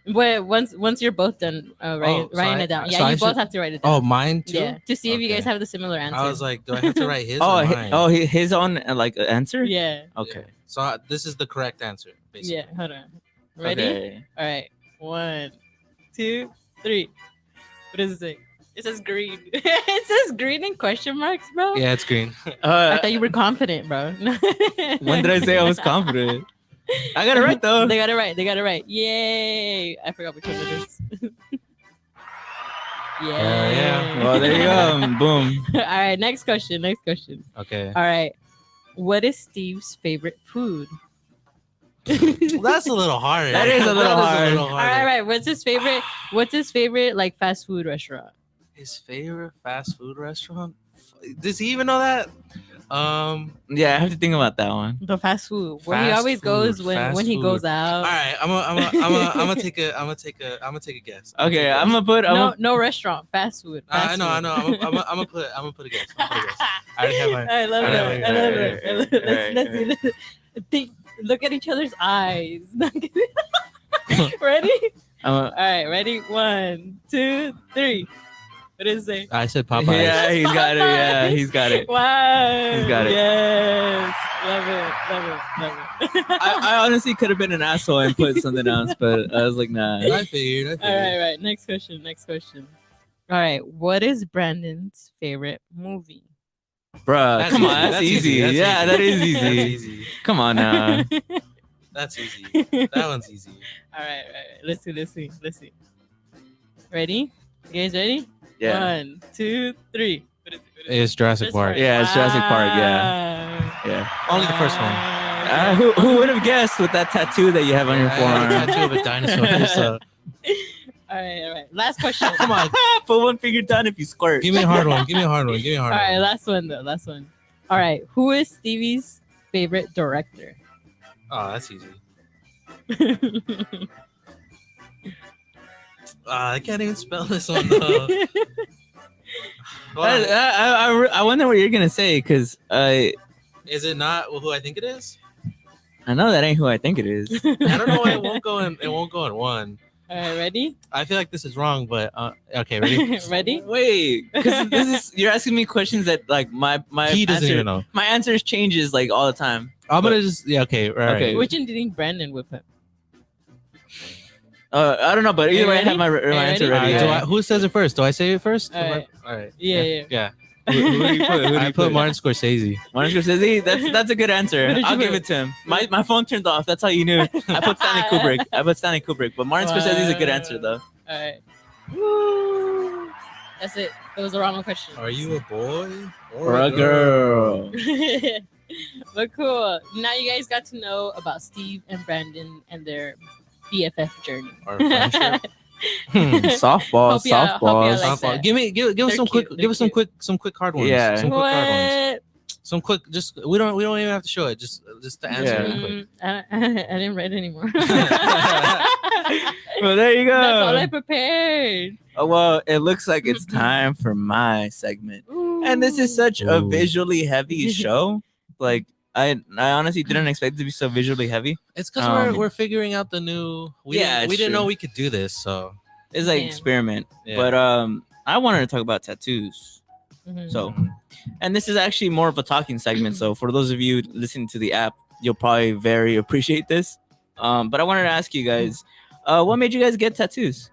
But once you're both done writing it down. Yeah, you both have to write it down. Oh, mine too? Yeah, to see if you guys have the similar answer. I was like, do I have to write his or mine? His own like answer? Yeah. Okay. So this is the correct answer, basically. Yeah, hold on. Ready? Okay. All right. 1, 2, 3. What does it say? It says green. It says green in question marks, bro. Yeah, it's green. I thought you were confident, bro. When did I say I was confident? I got it right though. They got it right. Yay! I forgot which one it is. Yeah. Well, there you go. Boom. All right. Next question. Okay. All right. What is Steve's favorite food? That's a little hard. That is a little hard. All right. What's his favorite like fast food restaurant? His favorite fast food restaurant? Does he even know that? Yeah, I have to think about that one. The fast food where he always goes when he goes out. All right, I'm gonna take a guess. Okay, I'm gonna put no restaurant, fast food. I know. I'm gonna put a guess. I already have mine. I love it. Let's think. Look at each other's eyes. Ready? All right, ready? 1, 2, 3. What is it? I said Popeyes. Yeah, he's got it. Yeah, he's got it. Wow. He's got it. Yes. Love it. I honestly could have been an asshole and put something else, but I was like, nah. I figured. All right. Next question. All right. What is Brandon's favorite movie? Bruh, come on, that's easy. Yeah, that is easy. That's easy. Come on now. That's easy. That one's easy. All right. Let's see. Ready? You guys ready? Yeah. 1, 2, 3. It's Jurassic Park. Yeah, it's Jurassic Park. Yeah. Only the first one. Who would have guessed with that tattoo that you have on your forearm? Tattoo of a dinosaur. So. All right. Last question. Come on. Put one finger down if you squirt. Give me a hard one. All right, last one. All right. Who is Stevie's favorite director? Oh, that's easy. I can't even spell this one though. I wonder what you're gonna say because is it not who I think it is? I know that ain't who I think it is. I don't know why it won't go in one. All right, ready? I feel like this is wrong, but okay, ready? Ready? Wait, because you're asking me questions that like my He doesn't answer, even know. My answers changes like all the time. I'm gonna just okay. Okay. Which one do you think Brandon would put? I don't know, but either way, I have my answer ready. Who says it first? Do I say it first? All right. All right. Yeah. Who do you put? I put Martin Scorsese. Martin Scorsese. That's a good answer. I'll give it to him. My phone turned off. That's how you knew. I put Stanley Kubrick. But Martin Scorsese is a good answer though. All right. Woo. That's it. That was the wrong question. Are you a boy or a girl? But cool. Now you guys got to know about Steve and Brandon and their BFF journey. Our friendship. Softball. Like give us some quick hard ones. Yeah. Some quick. Just we don't even have to show it. Just the answer. Quick. I didn't write anymore. Well, there you go. That's all I prepared. Oh, well, it looks like it's time for my segment. Ooh. And this is such a visually heavy show. Like I honestly didn't expect it to be so visually heavy. It's because we're figuring out the new. We didn't know we could do this, so it's like experiment. Yeah. But I wanted to talk about tattoos. Mm-hmm. So, and this is actually more of a talking segment. So for those of you listening to the app, you'll probably very appreciate this. But I wanted to ask you guys, what made you guys get tattoos?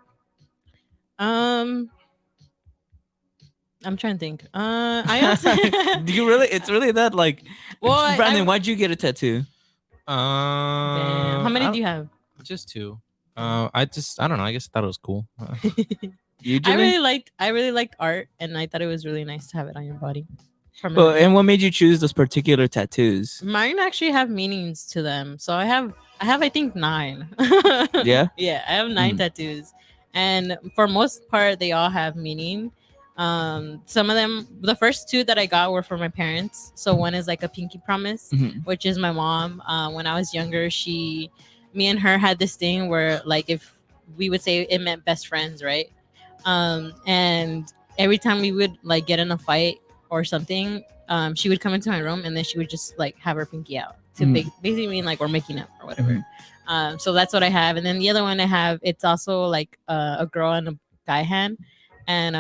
I'm trying to think. I also do you really? It's really that like. Well, Brandon, why'd you get a tattoo? How many do you have? Just 2. I don't know. I guess I thought it was cool. I really liked art, and I thought it was really nice to have it on your body. Well, and what made you choose those particular tattoos? Mine actually have meanings to them. So I have I think 9. Yeah. Yeah, I have 9 tattoos, and for most part, they all have meaning. Some of them, the first 2 that I got were for my parents. So one is like a pinky promise, which is my mom. When I was younger, me and her had this thing where like if we would say it meant best friends, right? And every time we would like get in a fight or something, she would come into my room and then she would just like have her pinky out to basically mean like we're making up or whatever. So that's what I have. And then the other one I have, it's also like a girl and a guy hand, and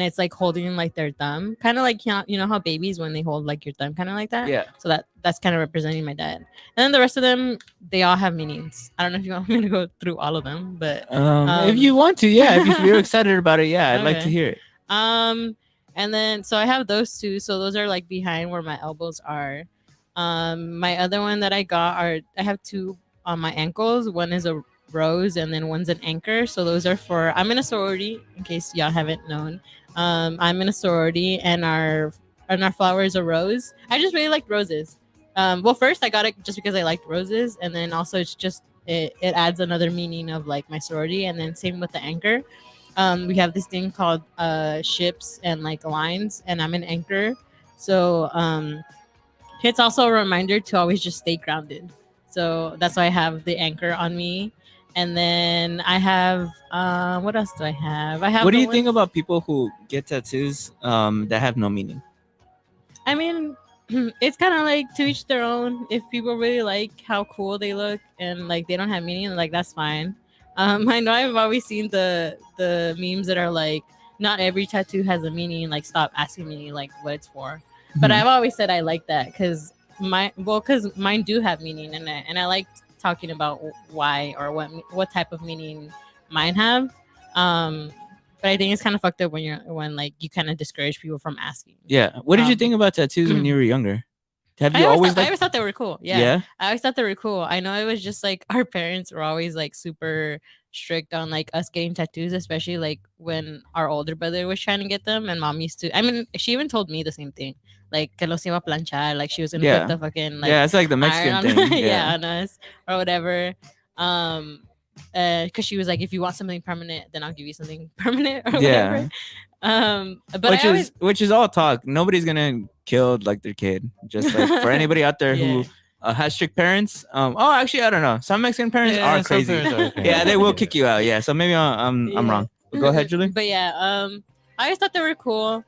it's like holding like their thumb, kind of like you know how babies when they hold like your thumb, kind of like that. Yeah. So that's kind of representing my dad. And then the rest of them, they all have meanings. I don't know if you want me to go through all of them, but if you want to, yeah. If you're excited about it, yeah, I'd like to hear it. And then so I have those 2. So those are like behind where my elbows are. My other one that I got I have 2 on my ankles. One is a rose and then one's an anchor. So those are for, I'm in a sorority in case y'all haven't known. I'm in a sorority and our flower is a rose. I just really like roses. Well, first I got it just because I liked roses, and then also it's just it adds another meaning of like my sorority. And then same with the anchor. We have this thing called ships and like lines, and I'm an anchor. So it's also a reminder to always just stay grounded. So that's why I have the anchor on me. And then I have what else do I have? What do you think about people who get tattoos that have no meaning? I mean, it's kind of like to each their own. If people really like how cool they look and like they don't have meaning, like that's fine. I know I've always seen the memes that are like not every tattoo has a meaning. Like, stop asking me like what it's for. But Mhm. I've always said I like that because because mine do have meaning, and I like talking about why or what type of meaning mine have. But I think it's kind of fucked up when like you kind of discourage people from asking. Yeah. What did you Um, think about tattoos when you were younger? Have I you always I always thought they were cool. Yeah. Yeah? I always thought they were cool. I know it was just like our parents were always like super strict on like us getting tattoos, especially like when our older brother was trying to get them, and mom used to. I mean, she even told me the same thing, like que los iba a planchar, like she was gonna Yeah. put the fucking like Yeah, it's like the Mexican iron on, thing. yeah, Yeah. on us or whatever. Because she was like, if you want something permanent, then I'll give you something permanent or Yeah. whatever. But which I always, which is all talk. Nobody's gonna kill like their kid. Just like for anybody out there who has strict parents. Oh, actually, I don't know. Some Mexican parents Yeah, are some crazy. parents are crazy. Yeah, they will kick you out. Yeah, so maybe I'm Yeah. wrong. But go ahead, Julie. But yeah, I always thought they were cool.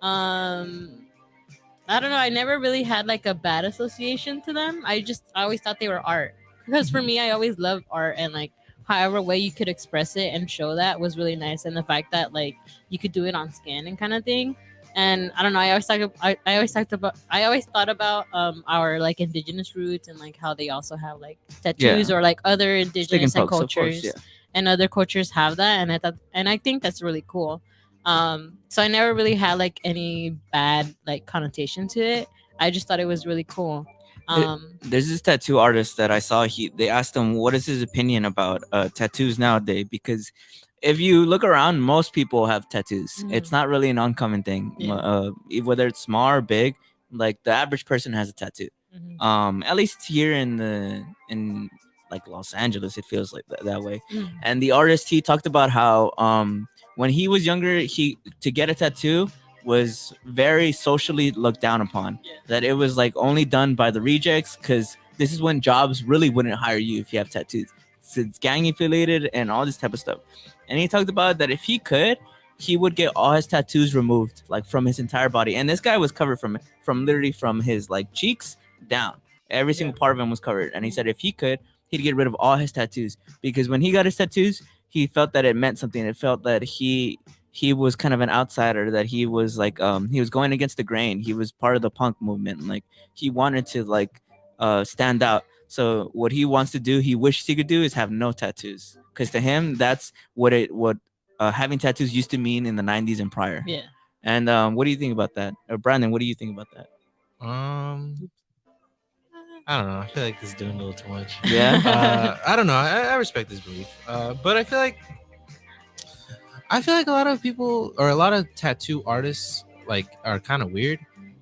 I don't know. I never really had like a bad association to them. I always thought they were art because for me, I always loved art, and like however way you could express it and show that was really nice. And the fact that like you could do it on skin and kind of thing. And I don't know. I always thought about our like indigenous roots and like how they also have like tattoos Yeah. or like other Stick and indigenous and pokes, of course, cultures yeah. and other cultures have that. And I think that's really cool. So I never really had like any bad like connotation to it. I just thought it was really cool. There's this tattoo artist that I saw. They asked him what is his opinion about tattoos nowadays, because if you look around, most people have tattoos. It's not really an uncommon thing. Whether it's small or big, like the average person has a tattoo. At least here in like Los Angeles, it feels like that way. And the artist, he talked about how when he was younger, to get a tattoo was very socially looked down upon. That it was like only done by the rejects, because this is when jobs really wouldn't hire you if you have tattoos. So it's gang affiliated and all this type of stuff. And he talked about that if he could, he would get all his tattoos removed, like from his entire body. And this guy was covered from literally from his like cheeks down. Every single part of him was covered. And he said if he could, he'd get rid of all his tattoos, because when he got his tattoos, he felt that it meant something. It felt that he was kind of an outsider, that he was like he was going against the grain. He was part of the punk movement. Like he wanted to like stand out. So what he wants to do, he wishes he could do, is have no tattoos, because to him that's what having tattoos used to mean in the 90s and prior. Yeah. And what do you think about that? Or Brandon, what do you think about that? I don't know. I feel like this is doing a little too much. Yeah. I don't know. I respect his belief. But I feel like a lot of people or a lot of tattoo artists like are kind of weird.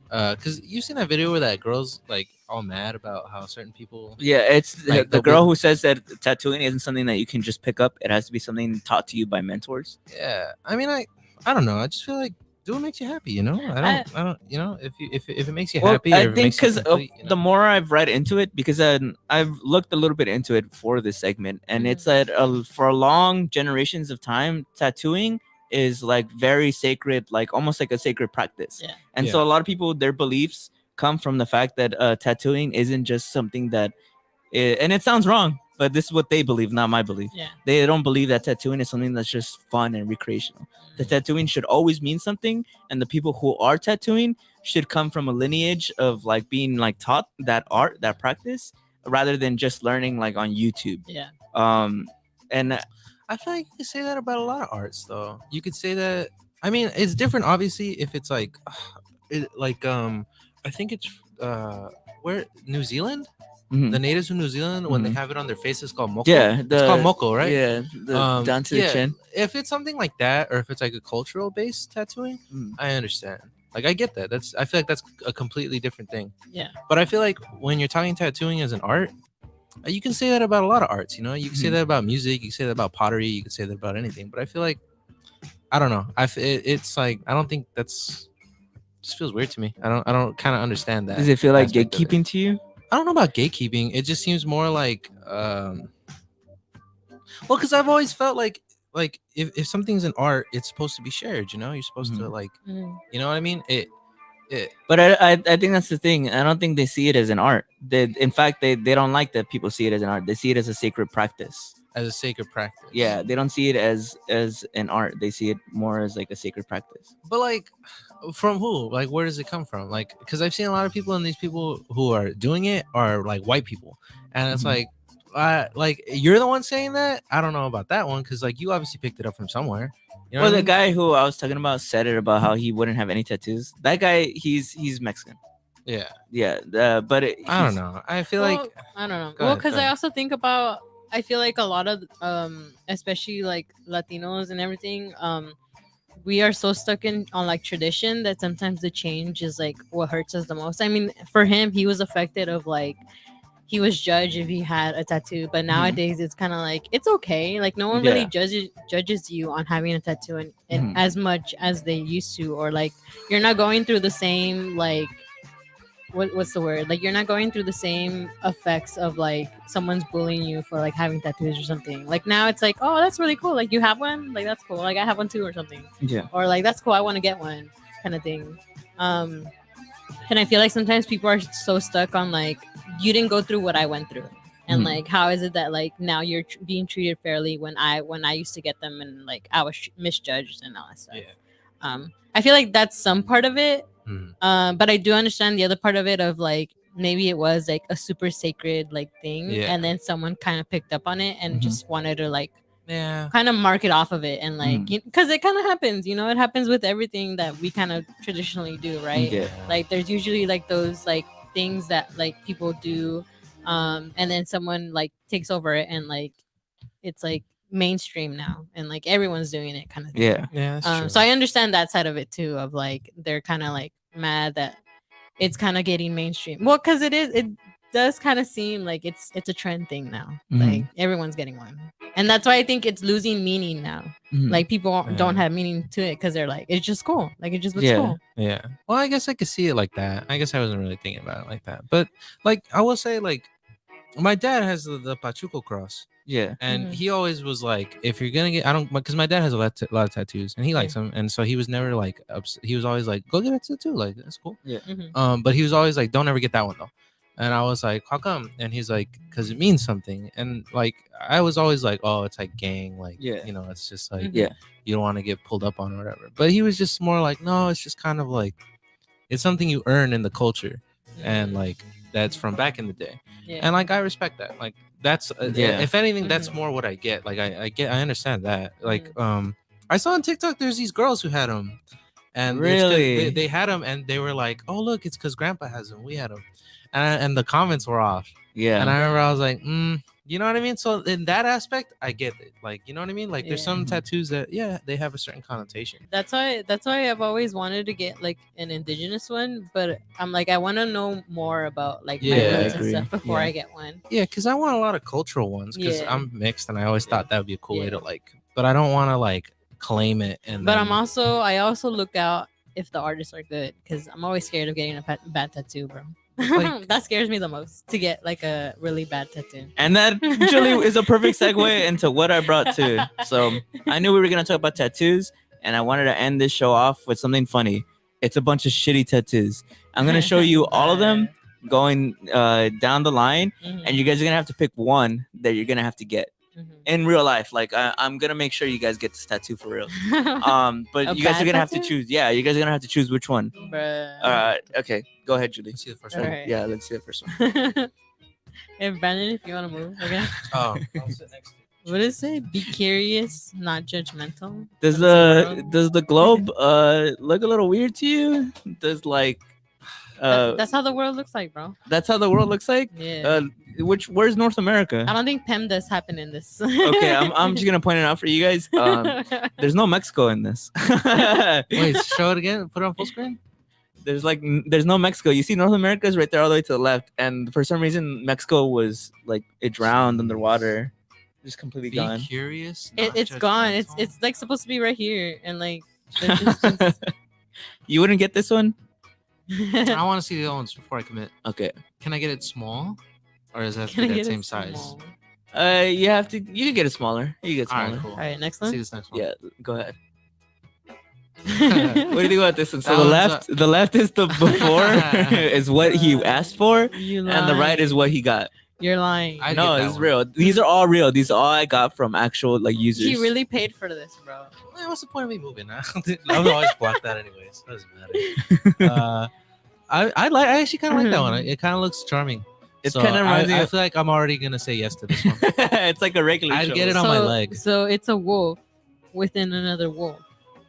Because you've seen that video where that girl's like all mad about how certain people. Yeah, it's like, the girl who says that tattooing isn't something that you can just pick up. It has to be something taught to you by mentors. Yeah, I mean, I don't know. I just feel like do what makes you happy. You know, I don't. You know, if it makes you happy. Or I if it think makes you because complete, you know? the more I've read into it, because I've looked a little bit into it for this segment, and it's that for long generations of time, tattooing is like very sacred, like almost like a sacred practice. Yeah. And so a lot of people, their beliefs come from the fact that tattooing isn't just something that, and it sounds wrong, but this is what they believe, not my belief. Yeah. They don't believe that tattooing is something that's just fun and recreational. The tattooing should always mean something, and the people who are tattooing should come from a lineage of like being like taught that art, that practice, rather than just learning like on YouTube. Yeah. And I feel like you could say that about a lot of arts, though. You could say that. I mean, it's different, obviously, if it's like, I think it's where New Zealand, the natives of New Zealand, when they have it on their face, it's called moko. Yeah, it's called moko, right? Yeah, down to the chin. If it's something like that, or if it's like a cultural based tattooing, I understand. Like I get that. I feel like that's a completely different thing. Yeah. But I feel like when you're talking tattooing as an art, you can say that about a lot of arts. You know, you can say that about music. You can say that about pottery. You can say that about anything. But I feel like, I don't know. It's like I don't think that's. Just feels weird to me. I don't kind of understand that. Does it feel like aspect of it. gatekeeping to you? I don't know about gatekeeping. It just seems more like, well, because I've always felt like if something's an art, it's supposed to be shared. You know, you're supposed to like, you know what I mean? But I think that's the thing. I don't think they see it as an art. In fact, they don't like that people see it as an art. They see it as a sacred practice. as a sacred practice. Yeah, they don't see it as an art. They see it more as like a sacred practice. But like, from who? Like, where does it come from? Like, because I've seen a lot of people, and these people who are doing it are like white people, and it's like you're the one saying that. I don't know about that one because like you obviously picked it up from somewhere. You know Well, what I the mean? guy who I was talking about said it about how he wouldn't have any tattoos. That guy, he's Mexican. Yeah. Yeah. But I don't know. I feel like I don't know. Go Well, ahead, because go I ahead. also think about, I feel like a lot of especially like Latinos and everything, we are so stuck in on like tradition that sometimes the change is like what hurts us the most. I mean, for him, he was affected of like he was judged if he had a tattoo, but nowadays it's kind of like it's okay. Like no one really Yeah. judges you on having a tattoo and Mhm. as much as they used to, or like you're not going through the same like what's the word? Like you're not going through the same effects of like someone's bullying you for like having tattoos or something. Like now it's like, oh, that's really cool. Like you have one, like that's cool. Like I have one too or something. Yeah. Or like that's cool. I want to get one, kind of thing. And I feel like sometimes people are so stuck on like you didn't go through what I went through. And Mhm. like, how is it that like now you're being treated fairly when I used to get them and like I was misjudged and all that stuff. I feel like that's some part of it. But I do understand the other part of it of like maybe it was like a super sacred like thing, Yeah. and then someone kind of picked up on it and Mhm. just wanted to like Yeah. kind of mark it off of it and like Mm. because it kind of happens, you know, it happens with everything that we kind of traditionally do, right? Yeah. Like there's usually like those like things that like people do, and then someone like takes over it and like it's like mainstream now and like everyone's doing it kind of thing. Yeah. Yeah, that's true. So I understand that side of it too of like they're kind of like mad that it's kind of getting mainstream. Well, because it does kind of seem like it's a trend thing now. Like everyone's getting one, and that's why I think it's losing meaning now. Mhm. Like people don't Yeah. have meaning to it because they're like it's just cool. Like it just looks Yeah. cool. Yeah. Well, I guess I could see it like that. I guess I wasn't really thinking about it like that. But like I will say, like my dad has the Pachuco cross. Yeah. And Mhm. he always was like, if you're gonna get, I don't, because my dad has a lot of tattoos and he likes them, and so he was never like, he was always like, go get a tattoo, like that's cool. Yeah. Mhm. But he was always like, don't ever get that one though. And I was like, how come? And he's like, because it means something. And like, I was always like, oh, it's like gang, like, Yeah. you know, it's just like, Mhm. Yeah. you don't want to get pulled up on or whatever. But he was just more like, no, it's just kind of like, it's something you earn in the culture, and like that's from back in the day. Yeah. And like I respect that. Like that's Yeah. if anything, that's Mhm. more what I get. Like I understand that. Like I saw on TikTok there's these girls who had them, and it's 'cause Really? they had them, and they were like, oh look, it's because Grandpa has them. We had them, and the comments were off. Yeah. And I remember I was like, you know what I mean? So in that aspect, I get it. Like, you know what I mean? Like there's Yeah. some tattoos that they have a certain connotation. That's why I've always wanted to get like an indigenous one, but I'm like I want to know more about like my Yeah, I roots and agree. stuff before Yeah. I get one. Yeah, because I want a lot of cultural ones because Yeah. I'm mixed, and I always thought that would be a cool way Yeah. to like, but I don't want to like claim it. And But then, I also look out if the artists are good because I'm always scared of getting a bad tattoo, bro. Like- that scares me the most to get like a really bad tattoo. And that actually is a perfect segue into what I brought to. So I knew we were gonna talk about tattoos, and I wanted to end this show off with something funny. It's a bunch of shitty tattoos. I'm gonna show you all of them going down the line, Mhm. and you guys are gonna have to pick one that you're gonna have to get Mhm. in real life. Like I'm gonna make sure you guys get this tattoo for real. But A you guys are bad gonna have to tattoo? choose. Yeah, you guys are gonna have to choose which one. Bruh. Okay, go ahead, Julie. let's see the first All one. right. Yeah, let's see the first one. Hey Brandon, if you want to move, okay. Oh, I'll sit next to you. What does it say? Be curious, not judgmental. Does That's the globe look a little weird to you? Does like that's how the world looks like, bro. that's how the world looks like? Yeah. Where's North America? I don't think PEMDAS happened in this. Okay, I'm just gonna point it out for you guys. There's no Mexico in this. Wait, show it again. Put it on full screen. There's no Mexico. You see North America is right there all the way to the left, and for some reason Mexico was like it drowned underwater, just completely Be gone. curious. It's not gone. judgmental. It's like supposed to be right here, and like the distance. You wouldn't get this one? I want to see the other ones before I commit. Okay. Can I get it small, or is that Can I that get it same size? small? You have to. You can get it smaller. You can get All smaller. right, cool. All right, next Let's one. see this next one. Yeah, go ahead. What do you think about this one? So That the left is the before is what he asked for, You and the right lied. is what he got. You're lying. I No, get that it's one. real. These are all real. These are all I got from actual like users. He really paid for this, bro. Man, what's the point of me moving? I would always block that anyways. Doesn't matter. I actually kind of like that one. It kind of looks charming. It's So kind of I feel like I'm already gonna say yes to this one. It's like a regular. I'd show. get it on my leg. So it's a wolf within another wolf.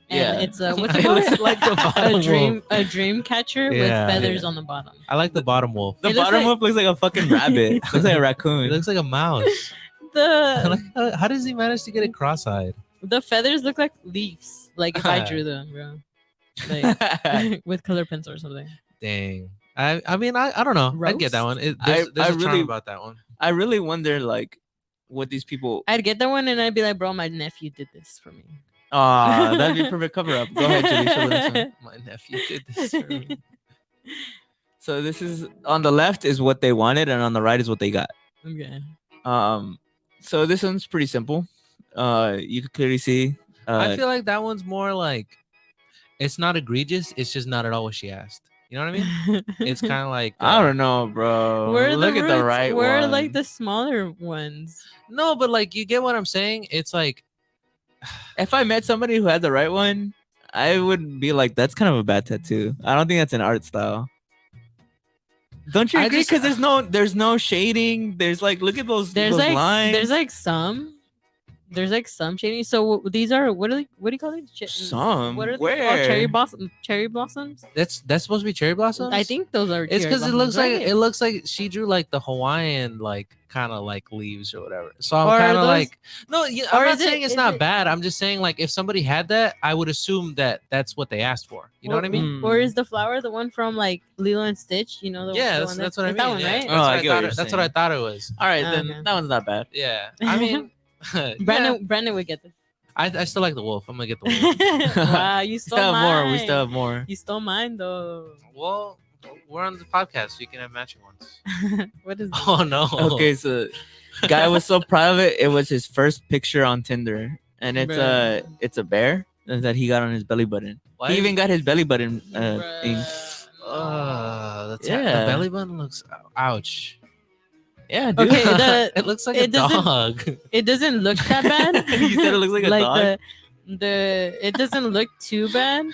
And Yeah. it's a what's I it called? like the bottom a dream catcher with Yeah. feathers on the bottom. I like the bottom wolf. The It looks bottom like- wolf looks like a fucking rabbit. Looks like a raccoon. It looks like a mouse. The How does he manage to get it cross-eyed? the feathers look like leaves. Like if I drew them, bro. Like with color pencil or something. Dang. I mean I don't know. I'd get that one. There's I a charm really- about that one. I really wonder like what these people. I'd get that one and I'd be like, bro, my nephew did this for me. That'd be a perfect cover up. Go ahead, Julie. Show the next one. My nephew did this for me. So this is on the left is what they wanted, and on the right is what they got. Okay. So this one's pretty simple. You can clearly see. I feel like that one's more like it's not egregious. It's just not at all what she asked. You know what I mean? It's kind of like I don't know, bro. Look at the right We're one. like the smaller ones. no, but like you get what I'm saying. It's like If I met somebody who had the right one, I would be like, that's kind of a bad tattoo. I don't think that's an art style. Don't you I agree? just- Because there's no shading. There's like, look at those There's those like lines. there's like some shading. So these are what do you call it? Some? What are they Where? called? Cherry blossoms. that's supposed to be cherry blossoms. I think those are. it's cherry because it blossoms, looks like right? it looks like she drew like the Hawaiian like kind of like leaves or whatever. So I'm Or kind of those- like no, yeah, I'm or not is it- saying it's is not it- bad. I'm just saying like if somebody had that, I would assume that that's what they asked for. You know what I mean? Or is the flower the one from like Lilo and Stitch? You know the Yeah, the that's, one that's what I it's mean. That one, yeah. right? That's, what I I get what thought you're it, that's what I saying. thought it was. All right, then Okay. that one's not bad. Yeah, I mean, Brandon would get this. I still like the wolf. I'm gonna get the wolf. Wow, you We stole still have mine. more. We still have more. You stole mine though. Well, we're on the podcast, so you can have matching ones. What is? Oh no. Okay, so guy was so proud of it. It was his first picture on Tinder, and it's a bear that he got on his belly button. Why He is- even got his belly button thing. That's Yeah. the belly button looks ouch. Yeah, dude. Okay, It looks like it a doesn't- dog. It doesn't look that bad. You said it looks like a dog? The it doesn't look too bad,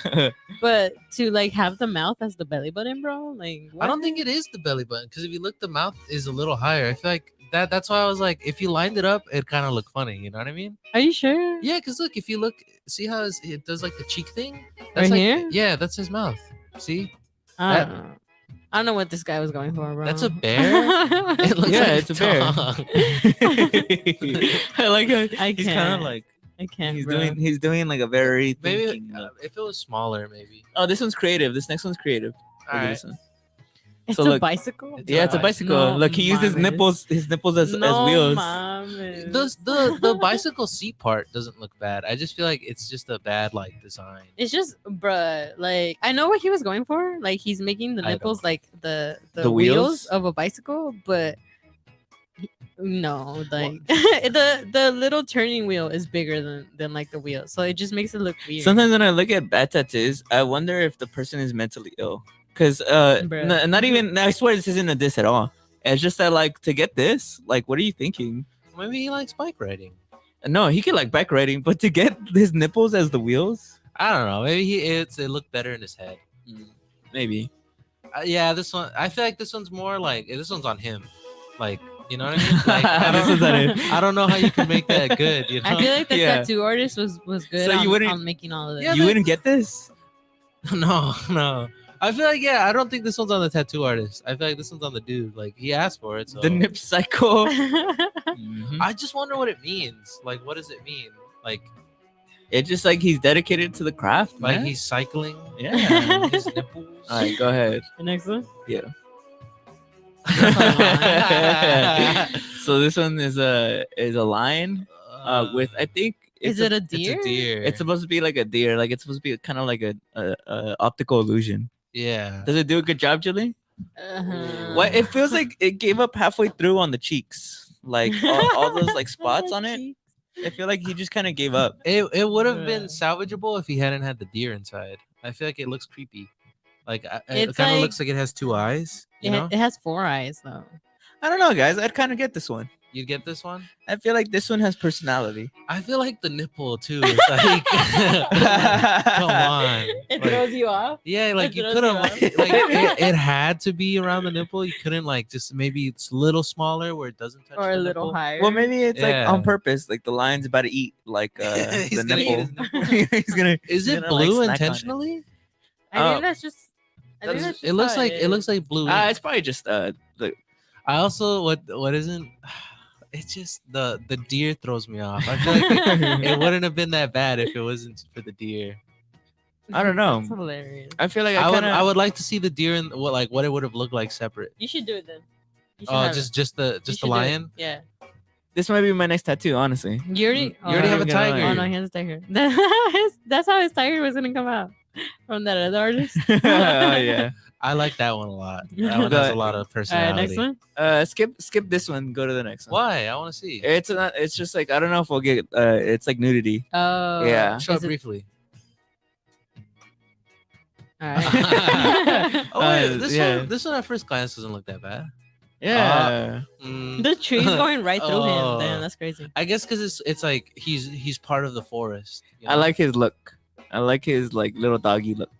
but to like have the mouth as the belly button, bro. Like I don't think it is the belly button because if you look, the mouth is a little higher. I feel like that's why I was like, if you lined it up, it kind of look funny. You know what I mean? Are you sure? Yeah, because look, if you look, see how it does like the cheek thing. Right like, here? Yeah, that's his mouth. See? I That- don't know. I don't know what this guy was going for, bro. That's a bear. It looks Yeah, like it's a bear. dog. I like how I he's kind can't. of like I can't. he's bro. doing like a very Maybe thinking look. if it was smaller, maybe. Oh, this one's creative. This next one's creative. All Look at right. this one. It's So a look- bicycle. Yeah, it's a bicycle. No Look, he used his mames. nipples as No wheels. mames. The bicycle seat part doesn't look bad. I just feel like it's just a bad like design. It's just, bruh. Like I know what he was going for. Like he's making the I nipples like the The wheels wheels? of a bicycle, but no, like the little turning wheel is bigger than like the wheel, so it just makes it look weird. Sometimes when I look at bad tattoos, I wonder if the person is mentally ill. Cause Bruh. not even. I swear this isn't a diss at all. It's just that like to get this, like, what are you thinking? Maybe he likes bike riding. No, he could like bike riding, but to get his nipples as the wheels, I don't know. Maybe it looked better in his head. maybe. Yeah, this one. I feel like this one's more like this one's on him. Like, you know what I mean? Like, This one's on him. I don't know how you can make that good. You know? I feel like the Yeah. tattoo artist was good So you on, wouldn't- on making all of this. Yeah, You wouldn't get this. no. I feel like I don't think this one's on the tattoo artist. I feel like this one's on the dude. Like he asked for it. So The nip cycle. Mhm. I just wonder what it means. Like, what does it mean? Like It's just like he's dedicated to the craft. like man. he's cycling. Yeah. His nipples. All right, go ahead. The next one. Yeah. So this one is a lion with I think Is it's it a It's deer? a deer. it's supposed to be like a deer, like it's supposed to be kind of like a optical illusion. yeah. Does it do a good job, Julie? Uh-huh. What it feels like it gave up halfway through on the cheeks, like all those like spots on it. I feel like he just kind of gave up. It would have been Bruh. salvageable if he hadn't had the deer inside. I feel like it looks creepy. Like it It's kind of like- looks like it has two eyes. You know? It has 4 eyes though. I don't know, guys. I'd kind of get this one. You'd get this one? I feel like this one has personality. I feel like the nipple too. It's like, come on. It Like, throws you off. yeah, like It you throws couldn't you like, off. it had to be around the nipple. You couldn't like just maybe it's a little smaller where it doesn't touch Or a the little nipple. higher. Well, maybe it's like Yeah. on purpose. Like the lion's about to eat like He's the gonna eat his nipple. He's gonna. Is he's it gonna, like, blue snack on it. intentionally? I think that's just. I think that's just It looks how like it looks like blue. It's probably just the. I also what isn't. It's just the deer throws me off. I feel like it wouldn't have been that bad if it wasn't for the deer. I don't know. That's hilarious. I feel like I would like to see the deer and what it would have looked like separate. You should do it then. You should Oh, have just it. You the should do it. lion. Yeah. This might be my next tattoo, honestly. You already. You already have a tiger. Oh no, he has a tiger. That's how his tiger was gonna come out from that other artist. Oh yeah. I like that one a lot. That one has a lot of personality. All right, next one. Skip this one. Go to the next one. Why? I want to see. It's not. It's just like I don't know if we'll get. It's like nudity. Oh. Yeah. Show it Is it- briefly. All right. Oh wait, yeah. this one at first glance doesn't look that bad. Yeah. The tree's going right through Oh. him. Damn, that's crazy. I guess because it's like he's part of the forest. you I know? like his look. I like his like little doggy look.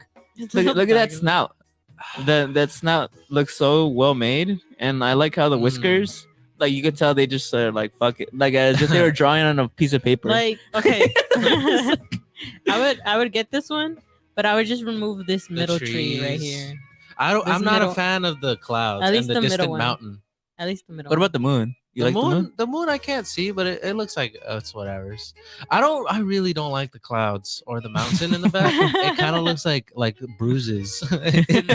Look at that snout. That snout looks so well made, and I like how the whiskers. Like you could tell they just like fuck it, like as if they were drawing on a piece of paper. Like, okay. I would get this one, but I would just remove this middle tree right trees. here. I'm This not middle- a fan of the clouds At least and the the middle distant one. mountain. At least the middle. What about the moon? You like the moon? The moon I can't see, but it looks like it's whatever's. I really don't like the clouds or the mountain in the back. It kind of looks like bruises. It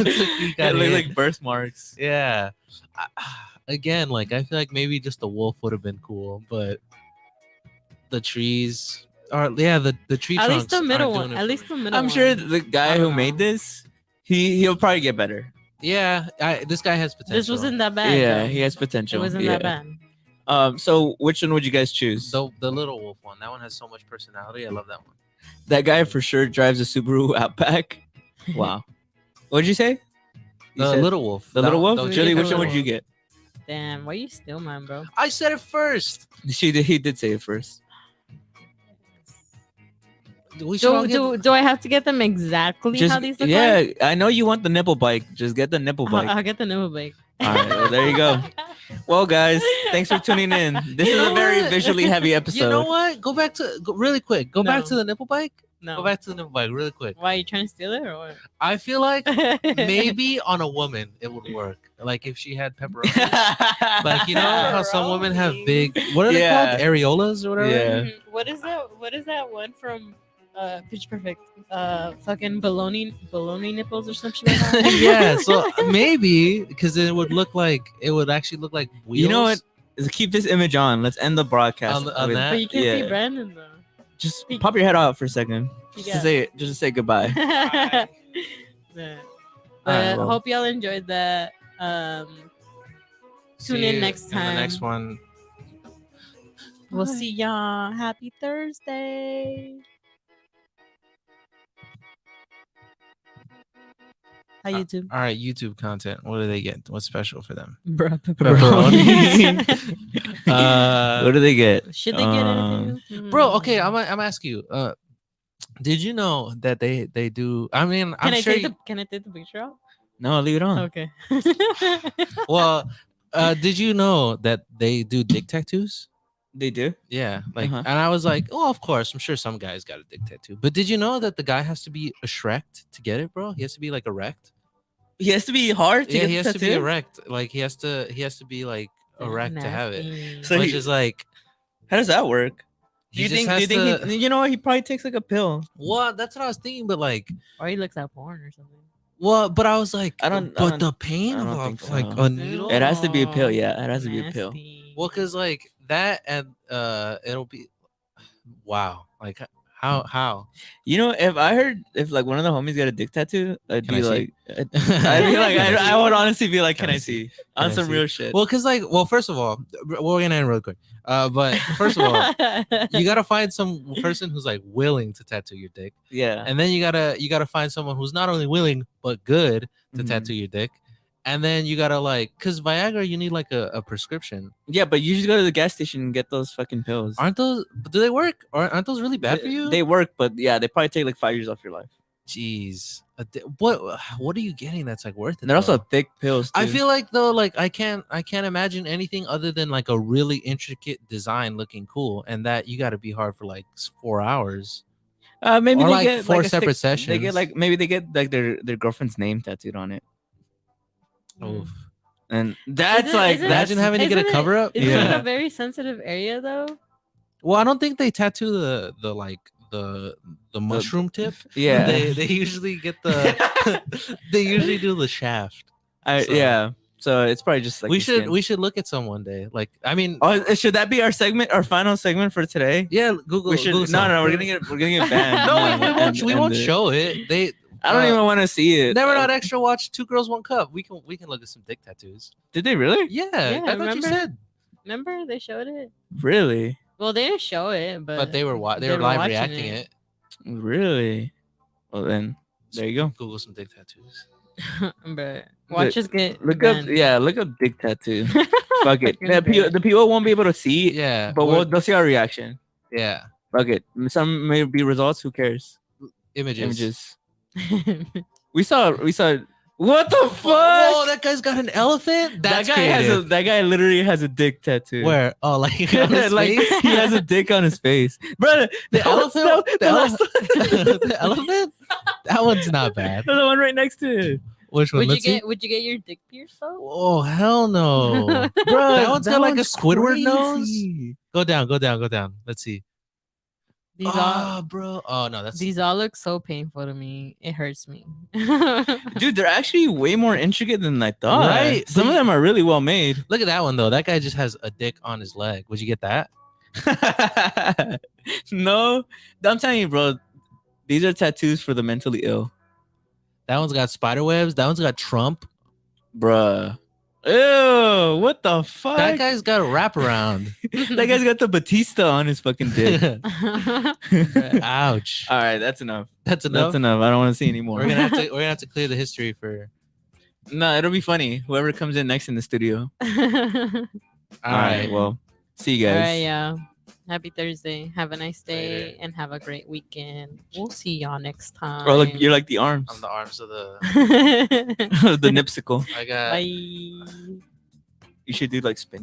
looks like you got It looks hit. like birthmarks. Yeah. Again, like I feel like maybe just the wolf would have been cool, but the trees or the tree At trunks. least the middle aren't one. doing it At for least me. the middle I'm one. sure the guy who made this, he'll probably get better. Yeah, this guy has potential. This wasn't that bad. Yeah, though. he has It potential. wasn't yeah. that bad. So which one would you guys choose? the little wolf one. That one has so much personality. I love that one. That guy for sure drives a Subaru Outback. Wow. What'd you say? You The said- little wolf. The little wolf. the Julie, which little one would you wolf. get? Damn, why you steal mine, bro? I said it first. He did say it first. We should all get- Do I have to get them exactly how these look like? I know you want the nipple bike. Just get the nipple bike. I'll get the nipple bike. All right, well, there you go. Well, guys, thanks for tuning in. This You is know a very what? visually heavy episode. You know what? Go back to really quick. Go back No. to the nipple bike. No. Go back to the nipple bike really quick. Why are you trying to steal it or what? I feel like maybe on a woman it would work. Like if she had pepperoni. Like you know how some women have big what are they Yeah. called? Areolas or whatever? Yeah. Mhm. What is that one from Pitch Perfect? Fucking baloney nipples or something like that. Yeah, so maybe because it would actually look like wheels. You know what? Keep this image on. Let's end the broadcast. On that? But you can't yeah. see Brandon though. Just pop your head out for a second. Just Yeah. to say it. Just to say goodbye. Yeah. Alright, well. Hope y'all enjoyed that. Tune See in you next time. The next one. We'll see y'all. Happy Thursday. Hi YouTube. All right, YouTube content. What do they get? What's special for them? Bruh, Pepperoni. What do they get? Should they get anything? Bro, okay, I'm asking you. Did you know that they do? I mean, Can I'm I sure. can I take the picture out? No, leave it on. Okay. Well, did you know that they do dick tattoos? They do? Yeah, like, Uh-huh. and I was like, oh, of course. I'm sure some guys got a dick tattoo. But did you know that the guy has to be erect to get it, bro? He has to be like erect. He has to be hard to Yeah, get he the has to be tattoo? erect. Like he has to be like erect to have it. Nasty. So Which he- is like, How does that work? he Do you just think? has to- You know what? He probably takes like a pill. well, that's what I was thinking. But like, Or he looks at porn or something. well, but I was like, I don't- But the pain I of don't think like so. a needle. It has to be a pill. Yeah, it has to be a pill. Nasty. Well, cause like that and it'll be, wow. Like how? You know, if like one of the homies got a dick tattoo, I'd Can be I see? like, I'd be like, I would honestly be like, can I see on I some see? real shit? Well, cause like, well, first of all, we're gonna end real quick. But first of all, you gotta find some person who's like willing to tattoo your dick, yeah, and then you gotta find someone who's not only willing but good to Mhm. tattoo your dick, and then you gotta like, cause Viagra you need like a prescription. Yeah, but you just go to the gas station and get those fucking pills. Aren't those? Do they work? Or aren't those really bad for you? They work, but yeah, they probably take like 5 years off your life. Jeez, what are you getting that's like worth it? They're also though? thick pills. I too. feel like though, like I can't imagine anything other than like a really intricate design looking cool, and that you got to be hard for like 4 hours. Maybe or they like get 4 like separate sessions. They get like maybe they get like their girlfriend's name tattooed on it. Oof. And that's imagine having to get a cover up. Is it a very sensitive area though? Well, I don't think they tattoo the mushroom tip. Yeah. they usually get the they usually do the shaft. Yeah. So it's probably just like we should look at some one day. Like I mean, should that be our segment, our final segment for today? Yeah, Google. We should. Google No, we're gonna get banned. No, we won't show it. I don't even want to see it. Never Not Extra watch 2 Girls 1 Cup. We can look at some dick tattoos. Did they really? Yeah, I thought remember? you said. Remember they showed it? Really? Well, they didn't show it, but they were live watching reacting it. Really? Well then, there you go. Google some dick tattoos. But watch us get look banned. look up dick tattoo. Fuck it. The people won't be able to see it. Yeah, but they'll see our reaction. Yeah. Fuck it. Some may be results. Who cares? Images. We saw. What the fuck? Oh, that guy's got an elephant. That guy literally has a dick tattoo. Where? Oh, like on his like face? he has a dick on his face, brother. The elephant. The elephant. That one's not bad. The one right next to it. Which one? Would you get your dick pierced though? Oh hell no, bro! That one's got like a Squidward nose. Go down. Let's see. These all, bro. Oh no, these all look so painful to me. It hurts me. Dude, they're actually way more intricate than I thought. Right? Some of them are really well made. Look at that one though. That guy just has a dick on his leg. Would you get that? No, I'm telling you, bro. These are tattoos for the mentally ill. That one's got spider webs. That one's got Trump. Bruh. Ew, what the fuck? That guy's got a wraparound. That guy's got the Batista on his fucking dick. Ouch. All right, that's enough. That's enough. That's enough. I don't want to see anymore. We're gonna have to clear the history for. No, it'll be funny. Whoever comes in next in the studio. All right. Well, see you guys. All right, yeah. Happy Thursday. Have a nice day and have a great weekend. We'll see y'all next time. Oh, look, you're like the arms. I'm the arms of the the nipsicle. I got. Bye. You should do like spinning.